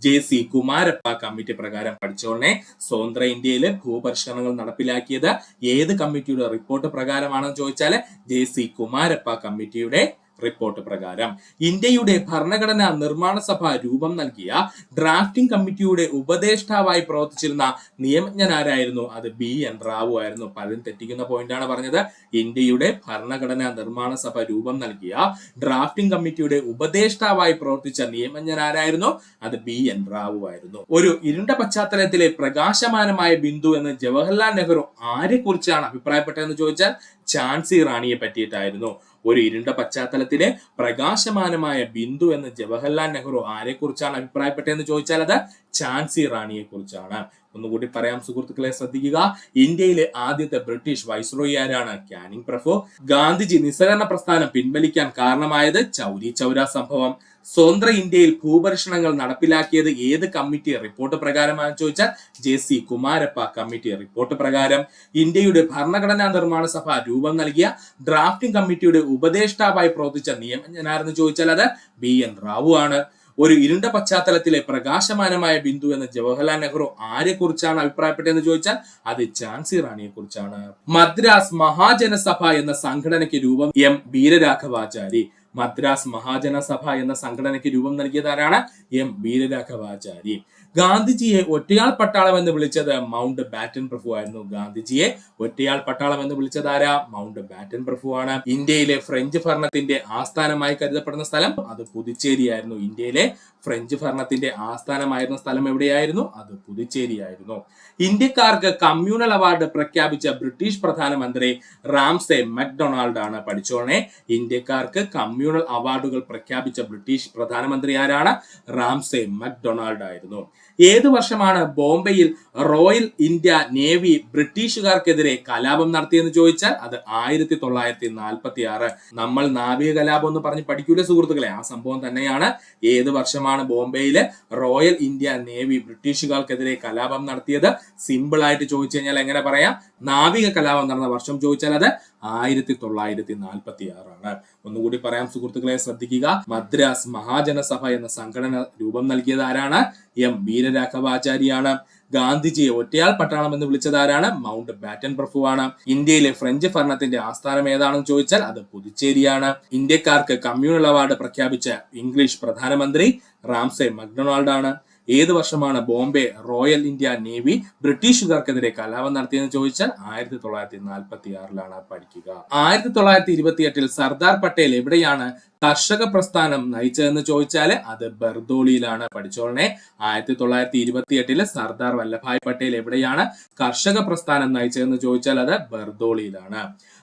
JC കുമാരപ്പ കമ്മിറ്റി പ്രകാരം. പഠിച്ചോളനെ. സ്വതന്ത്ര ഇന്ത്യയിലെ ഭൂപരിഷ്കരണങ്ങൾ നടപ്പിലാക്കിയത് ഏത് കമ്മിറ്റിയുടെ റിപ്പോർട്ട് പ്രകാരമാണെന്ന് ചോദിച്ചാല് JC കുമാരപ്പ കമ്മിറ്റിയുടെ റിപ്പോർട്ട് പ്രകാരം. ഇന്ത്യയുടെ ഭരണഘടനാ നിർമ്മാണ സഭ രൂപം നൽകിയ ഡ്രാഫ്റ്റിംഗ് കമ്മിറ്റിയുടെ ഉപദേഷ്ടാവായി പ്രവർത്തിച്ചിരുന്ന നിയമജ്ഞനാരായിരുന്നു? അത് BN റാവു ആയിരുന്നു. പലരും തെറ്റിക്കുന്ന പോയിന്റാണ് പറഞ്ഞത്. ഇന്ത്യയുടെ ഭരണഘടനാ നിർമ്മാണ സഭ രൂപം നൽകിയ ഡ്രാഫ്റ്റിംഗ് കമ്മിറ്റിയുടെ ഉപദേഷ്ടാവായി പ്രവർത്തിച്ച നിയമജ്ഞനാരായിരുന്നു? അത് BN റാവു ആയിരുന്നു. ഒരു ഇരുണ്ട പശ്ചാത്തലത്തിലെ പ്രകാശമാനമായ ബിന്ദു എന്ന് ജവഹർലാൽ നെഹ്റു ആരെ കുറിച്ചാണ് അഭിപ്രായപ്പെട്ടതെന്ന് ചോദിച്ചാൽ ഝാൻസി റാണിയെ പറ്റിയിട്ടായിരുന്നു. ഒരു ഇരുണ്ട പശ്ചാത്തലത്തിലെ പ്രകാശമാനമായ ബിന്ദു എന്ന് ജവഹർലാൽ നെഹ്റു ആരെ കുറിച്ചാണ് അഭിപ്രായപ്പെട്ടതെന്ന് ചോദിച്ചാൽ അത് ഝാൻസി റാണിയെ കുറിച്ചാണ്. ഒന്നുകൂടി പറയാം സുഹൃത്തുക്കളെ, ശ്രദ്ധിക്കുക. ഇന്ത്യയിലെ ആദ്യത്തെ ബ്രിട്ടീഷ് വൈസ്രോയി ആരാണ്? കാനിങ് പ്രഭു. ഗാന്ധിജി നിസ്സഹകരണ പ്രസ്ഥാനം പിൻവലിക്കാൻ കാരണമായത് ചൗരി ചൗര സംഭവം. സ്വതന്ത്ര ഇന്ത്യയിൽ ഭൂപരിഷ്കരണങ്ങൾ നടപ്പിലാക്കിയത് ഏത് കമ്മിറ്റി റിപ്പോർട്ട് പ്രകാരമാണെന്ന് ചോദിച്ചാൽ JC കുമാരപ്പ കമ്മിറ്റി റിപ്പോർട്ട് പ്രകാരം. ഇന്ത്യയുടെ ഭരണഘടനാ നിർമ്മാണ സഭ രൂപം നൽകിയ ഡ്രാഫ്റ്റിംഗ് കമ്മിറ്റിയുടെ ഉപദേഷ്ടാവായി പ്രവർത്തിച്ച നിയമജ്ഞനാരെന്ന് ചോദിച്ചാൽ അത് BN റാവു ആണ്. ഒരു ഇരുണ്ട പശ്ചാത്തലത്തിലെ പ്രകാശമാനമായ ബിന്ദു എന്ന് ജവഹർലാൽ നെഹ്റു ആരെ കുറിച്ചാണ് അഭിപ്രായപ്പെട്ടതെന്ന് ചോദിച്ചാൽ അത് ഝാൻസി റാണിയെ കുറിച്ചാണ്. മദ്രാസ് മഹാജനസഭ എന്ന സംഘടനയ്ക്ക് രൂപം M വീരരാഘവാചാരി. മദ്രാസ് മഹാജനസഭ എന്ന സംഘടനയ്ക്ക് രൂപം നൽകിയതാരാണ്? M വീരരാഘവാചാരി. ഗാന്ധിജിയെ ഒറ്റയാൾ പട്ടാളം എന്ന് വിളിച്ചത് മൗണ്ട് ബാറ്റൻ പ്രഭു ആയിരുന്നു. ഗാന്ധിജിയെ ഒറ്റയാൾ പട്ടാളം എന്ന് വിളിച്ചത് ആരാ? മൗണ്ട് ബാറ്റൻ പ്രഭു ആണ്. ഇന്ത്യയിലെ ഫ്രഞ്ച് ഭരണത്തിന്റെ ആസ്ഥാനമായി കരുതപ്പെടുന്ന സ്ഥലം അത് പുതുച്ചേരി ആയിരുന്നു. ഇന്ത്യയിലെ ഫ്രഞ്ച് ഭരണത്തിന്റെ ആസ്ഥാനമായിരുന്ന സ്ഥലം എവിടെയായിരുന്നു? അത് പുതുച്ചേരി ആയിരുന്നു. ഇന്ത്യക്കാർക്ക് കമ്മ്യൂണൽ അവാർഡ് പ്രഖ്യാപിച്ച ബ്രിട്ടീഷ് പ്രധാനമന്ത്രി റാംസെ മക്ഡൊണാൾഡ് ആണ്. പഠിച്ചോണേ. ഇന്ത്യക്കാർക്ക് കമ്മ്യൂണൽ അവാർഡുകൾ പ്രഖ്യാപിച്ച ബ്രിട്ടീഷ് പ്രധാനമന്ത്രി ആരാണ്? റാംസെ മക്ഡൊണാൾഡ് ആയിരുന്നു. ഏത് വർഷമാണ് ബോംബെയിൽ റോയൽ ഇന്ത്യ നേവി ബ്രിട്ടീഷുകാർക്കെതിരെ കലാപം നടത്തിയെന്ന് ചോദിച്ചാൽ അത് 1946. നമ്മൾ നാവിക കലാപം എന്ന് പറഞ്ഞ് പഠിക്കൂലേ സുഹൃത്തുക്കളെ? ആ സംഭവം തന്നെയാണ്. ഏത് വർഷമാണ് ബോംബെയിലെ റോയൽ ഇന്ത്യ നേവി ബ്രിട്ടീഷുകാർക്കെതിരെ കലാപം നടത്തിയത്? സിമ്പിൾ ആയിട്ട് ചോദിച്ചു കഴിഞ്ഞാൽ എങ്ങനെ പറയാം? നാവിക കലാപം നടന്ന വർഷം ചോദിച്ചാൽ അത് 1946 ആണ്. ഒന്നുകൂടി പറയാം സുഹൃത്തുക്കളെ, ശ്രദ്ധിക്കുക. മദ്രാസ് മഹാജനസഭ എന്ന സംഘടന രൂപം നൽകിയത് ആരാണ്? M വീരരാഘവാചാരിയാണ്. ഗാന്ധിജിയെ ഒറ്റയാൾ പട്ടാളം എന്ന് വിളിച്ചത് ആരാണ്? മൗണ്ട് ബാറ്റൻ പ്രഭുവാണ്. ഇന്ത്യയിലെ ഫ്രഞ്ച് ഭരണത്തിന്റെ ആസ്ഥാനം ഏതാണെന്ന് ചോദിച്ചാൽ അത് പുതുച്ചേരിയാണ്. ഇന്ത്യക്കാർക്ക് കമ്മ്യൂണൽ അവാർഡ് പ്രഖ്യാപിച്ച ഇംഗ്ലീഷ് പ്രധാനമന്ത്രി റാംസെ മക്ഡൊണാൾഡ് ആണ്. ഏത് വർഷമാണ് ബോംബെ റോയൽ ഇന്ത്യ നേവി ബ്രിട്ടീഷുകാർക്കെതിരെ കലാപം നടത്തിയെന്ന് ചോദിച്ചാൽ 1946 പഠിക്കുക. 1928 സർദാർ പട്ടേൽ എവിടെയാണ് കർഷക പ്രസ്ഥാനം നയിച്ചതെന്ന് ചോദിച്ചാൽ അത് ബർദോളിയിലാണ്. പഠിച്ചോളനെ. 1928 സർദാർ വല്ലഭായ് പട്ടേൽ എവിടെയാണ് കർഷക പ്രസ്ഥാനം നയിച്ചതെന്ന് ചോദിച്ചാൽ അത് ബർദോളിയിലാണ്.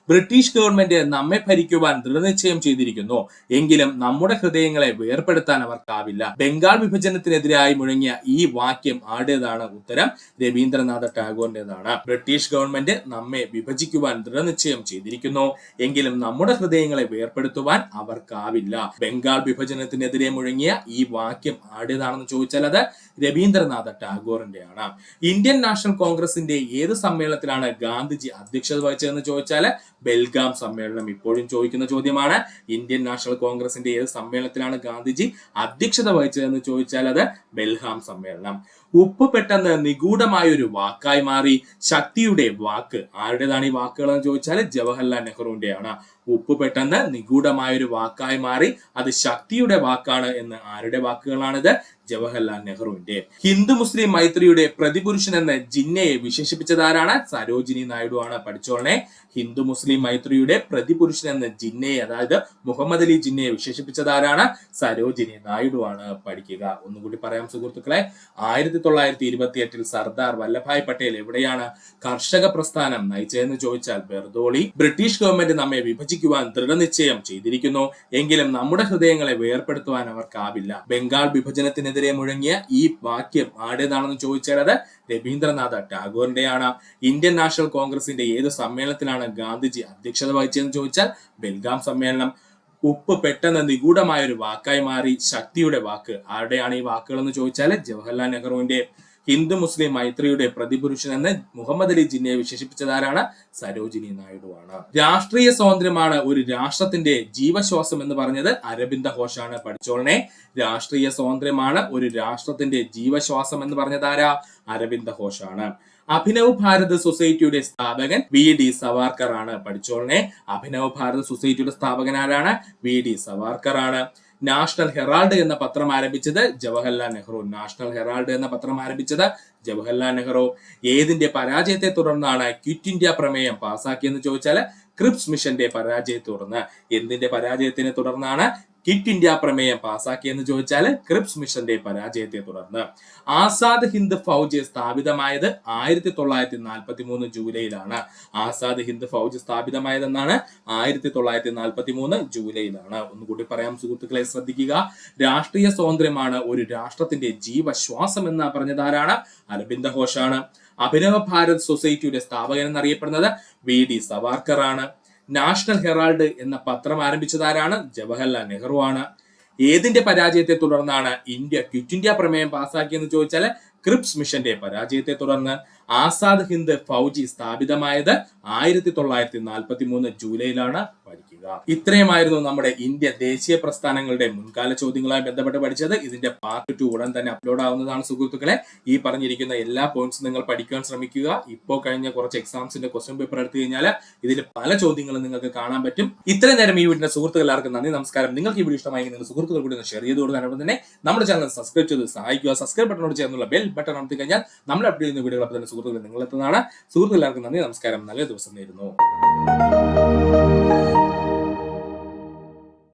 ബ്രിട്ടീഷ് ഗവൺമെന്റ് നമ്മെ ഭരിക്കുവാൻ ദൃഢനിശ്ചയം ചെയ്തിരിക്കുന്നു, എങ്കിലും നമ്മുടെ ഹൃദയങ്ങളെ വേർപെടുത്താൻ അവർക്കാവില്ല. ബംഗാൾ വിഭജനത്തിനെതിരായി മുഴങ്ങിയ ഈ വാക്യം ആരുടേതാണ്? ഉത്തരം രവീന്ദ്രനാഥ ടാഗോറിന്റേതാണ്. ബ്രിട്ടീഷ് ഗവൺമെന്റ് നമ്മെ വിഭജിക്കുവാൻ ദൃഢനിശ്ചയം ചെയ്തിരിക്കുന്നു, എങ്കിലും നമ്മുടെ ഹൃദയങ്ങളെ വേർപെടുത്തുവാൻ അവർക്കാവില്ല. ബംഗാൾ വിഭജനത്തിനെതിരെ മുഴങ്ങിയ ഈ വാക്യം ആരുടേതാണെന്ന് ചോദിച്ചാൽ അത് രവീന്ദ്രനാഥ ടാഗോറിന്റെയാണ്. ഇന്ത്യൻ നാഷണൽ കോൺഗ്രസിന്റെ ഏത് സമ്മേളനത്തിലാണ് ഗാന്ധിജി അധ്യക്ഷത വഹിച്ചതെന്ന് ചോദിച്ചാൽ ബെൽഗാം സമ്മേളനം. ഇപ്പോഴും ചോദിക്കുന്ന ചോദ്യമാണ്. ഇന്ത്യൻ നാഷണൽ കോൺഗ്രസിന്റെ ഏത് സമ്മേളനത്തിലാണ് ഗാന്ധിജി അധ്യക്ഷത വഹിച്ചതെന്ന് ചോദിച്ചാൽ അത് ബെൽഗാം സമ്മേളനം. ഉപ്പ് പെട്ടെന്ന് നിഗൂഢമായ ഒരു വാക്കായി മാറി. ശക്തിയുടെ വാക്ക് ആരുടേതാണ് ഈ വാക്കുകൾ എന്ന് ചോദിച്ചാൽ ജവഹർലാൽ നെഹ്റുവിന്റെയാണ്. ഉപ്പ് പെട്ടെന്ന് നിഗൂഢമായ ഒരു വാക്കായി മാറി, അത് ശക്തിയുടെ വാക്കാണ് എന്ന് ആരുടെ വാക്കുകളാണിത്? ജവഹർലാൽ നെഹ്റുവിന്റെ. ഹിന്ദു മുസ്ലിം മൈത്രിയുടെ പ്രതിപുരുഷൻ എന്ന് ജിന്നയെ വിശേഷിപ്പിച്ചതാരാണ്? സരോജിനി നായിഡു ആണ്. പഠിച്ചോളനെ. ഹിന്ദു മുസ്ലിം മൈത്രിയുടെ പ്രതിപുരുഷൻ എന്ന് ജിന്നയെ, അതായത് മുഹമ്മദ് അലി ജിന്നയെ വിശേഷിപ്പിച്ചതാരാണ്? സരോജിനി നായിഡു ആണ്. പഠിക്കുക. ഒന്നുകൂടി പറയാം സുഹൃത്തുക്കളെ. 1928 സർദാർ വല്ലഭായ് പട്ടേൽ എവിടെയാണ് കർഷക പ്രസ്ഥാനം നയിച്ചതെന്ന് ചോദിച്ചാൽ ബർദോളി. ബ്രിട്ടീഷ് ഗവൺമെന്റ് നമ്മെ വിഭജിക്കുവാൻ ദൃഢനിശ്ചയം ചെയ്തിരിക്കുന്നു, എങ്കിലും നമ്മുടെ ഹൃദയങ്ങളെ വേർപെടുത്തുവാൻ അവർക്കാവില്ല. ബംഗാൾ വിഭജനത്തിനെതിരെ മുഴങ്ങിയ ഈ വാക്യം ആരുടേതാണെന്ന് ചോദിച്ചാൽ അത് രവീന്ദ്രനാഥ ടാഗോറിന്റെയാണ്. ഇന്ത്യൻ നാഷണൽ കോൺഗ്രസിന്റെ ഏത് സമ്മേളനത്തിലാണ് ഗാന്ധിജി അധ്യക്ഷത വഹിച്ചതെന്ന് ചോദിച്ചാൽ ബെൽഗാം സമ്മേളനം. ഉപ്പ് പെട്ടെന്ന് നിഗൂഢമായ ഒരു വാക്കായി മാറി. ശക്തിയുടെ വാക്ക് ആരുടെയാണ് ഈ വാക്കുകൾ എന്ന് ചോദിച്ചാൽ ജവഹർലാൽ നെഹ്റുവിന്റെ. ഹിന്ദു മുസ്ലിം മൈത്രിയുടെ പ്രതിപുരുഷൻ എന്ന് മുഹമ്മദ് അലി ജിന്നയെ വിശേഷിപ്പിച്ചതാരാണ്? സരോജിനി നായിഡു ആണ്. രാഷ്ട്രീയ സ്വാതന്ത്ര്യമാണ് ഒരു രാഷ്ട്രത്തിന്റെ ജീവശ്വാസം എന്ന് പറഞ്ഞത് അരബിന്ദ ഘോഷാണ്. പഠിച്ചോളനെ. രാഷ്ട്രീയ സ്വാതന്ത്ര്യമാണ് ഒരു രാഷ്ട്രത്തിന്റെ ജീവശ്വാസം എന്ന് പറഞ്ഞതാരാ? അരബിന്ദ ഘോഷാണ്. അഭിനവ് ഭാരത് സൊസൈറ്റിയുടെ സ്ഥാപകൻ VD സവാർക്കർ ആണ്. പഠിച്ചോളനെ. അഭിനവ് ഭാരത് സൊസൈറ്റിയുടെ സ്ഥാപകൻ ആരാണ്? VD സവാർക്കർ ആണ്. നാഷണൽ ഹെറാൾഡ് എന്ന പത്രം ആരംഭിച്ചത് ജവഹർലാൽ നെഹ്റു. നാഷണൽ ഹെറാൾഡ് എന്ന പത്രം ആരംഭിച്ചത് ജവഹർലാൽ നെഹ്റു. ഏതിന്റെ പരാജയത്തെ തുടർന്നാണ് ക്വിറ്റ് ഇന്ത്യ പ്രമേയം പാസാക്കിയെന്ന് ചോദിച്ചാൽ ക്രിപ്സ് മിഷന്റെ പരാജയത്തെ തുടർന്ന്. എന്തിന്റെ പരാജയത്തിനെ തുടർന്നാണ് ക്വിറ്റ് ഇന്ത്യ പ്രമേയം പാസാക്കിയെന്ന് ചോദിച്ചാൽ ക്രിപ്സ് മിഷന്റെ പരാജയത്തെ തുടർന്ന്. ആസാദ് ഹിന്ദ് ഫൗജ് സ്ഥാപിതമായത് 1943 ജൂലൈയിലാണ്. ആസാദ് ഹിന്ദ് ഫൗജ് സ്ഥാപിതമായതെന്നാണ് 1943 ജൂലൈയിലാണ്. ഒന്നുകൂടി പറയാം സുഹൃത്തുക്കളെ, ശ്രദ്ധിക്കുക. രാഷ്ട്രീയ സ്വാതന്ത്ര്യമാണ് ഒരു രാഷ്ട്രത്തിന്റെ ജീവശ്വാസം എന്ന് പറഞ്ഞതാരാണ്? അരബിന്ദ ഘോഷാണ്. അഭിനവ ഭാരത് സൊസൈറ്റിയുടെ സ്ഥാപകൻ എന്നറിയപ്പെടുന്നത് VD സവാർക്കർ ആണ്. നാഷണൽ ഹെറാൾഡ് എന്ന പത്രം ആരംഭിച്ചതാരാണ്? ജവഹർലാൽ നെഹ്റു ആണ്. ഏതിന്റെ പരാജയത്തെ തുടർന്നാണ് ഇന്ത്യ ക്വിറ്റ് ഇന്ത്യ പ്രമേയം പാസാക്കിയെന്ന് ചോദിച്ചാൽ ക്രിപ്സ് മിഷന്റെ പരാജയത്തെ തുടർന്ന്. ആസാദ് ഹിന്ദ് ഫൗജി സ്ഥാപിതമായത് 1943 ജൂലൈയിലാണ്. പഠിക്കുക. ഇത്രയുമായിരുന്നു നമ്മുടെ ഇന്ത്യ ദേശീയ പ്രസ്ഥാനങ്ങളുടെ മുൻകാല ചോദ്യങ്ങളുമായി ബന്ധപ്പെട്ട് പഠിച്ചത്. ഇതിന്റെ പാർട്ട് 2 ഉടൻ തന്നെ അപ്ലോഡ് ആവുന്നതാണ് സുഹൃത്തുക്കളെ. ഈ പറഞ്ഞിരിക്കുന്ന എല്ലാ പോയിന്റ്സും നിങ്ങൾ പഠിക്കാൻ ശ്രമിക്കുക. ഇപ്പോൾ കഴിഞ്ഞ കുറച്ച് എക്സാംസിന്റെ ക്വസ്റ്റ്യൻ പേപ്പർ എടുത്തു കഴിഞ്ഞാൽ ഇതിൽ പല ചോദ്യങ്ങളും നിങ്ങൾക്ക് കാണാൻ പറ്റും. ഇത്രയും നേരം ഈ വീഡിയോ സുഹൃത്തുക്കൾ എല്ലാവർക്കും നന്ദി, നമസ്കാരം. നിങ്ങൾക്ക് ഈ വീഡിയോ ഇഷ്ടമായി നിങ്ങൾ സുഹൃത്തുക്കൾ കൂടി ഷെയർ ചെയ്ത് കൊടുക്കാൻ തന്നെ നമ്മുടെ ചാനൽ സബ്സ്ക്രൈബ് ചെയ്ത് സഹായിക്കുക. സബ്സ്ക്രൈബ് ബട്ടണോട് ചേർന്നുള്ള ബെൽ ബട്ടൺ അമർത്തി കഴിഞ്ഞാൽ നമ്മൾ അപ്ലോഡ് ചെയ്യുന്ന വീഡിയോകൾ അപ്പോൾ തന്നെ സുഹൃത്തുക്കൾ നിങ്ങൾ എത്തുന്നതാണ്. സുഹൃത്തുക്കൾ എല്ലാവർക്കും നന്ദി, നമസ്കാരം. നല്ല ദിവസം നേരുന്നു.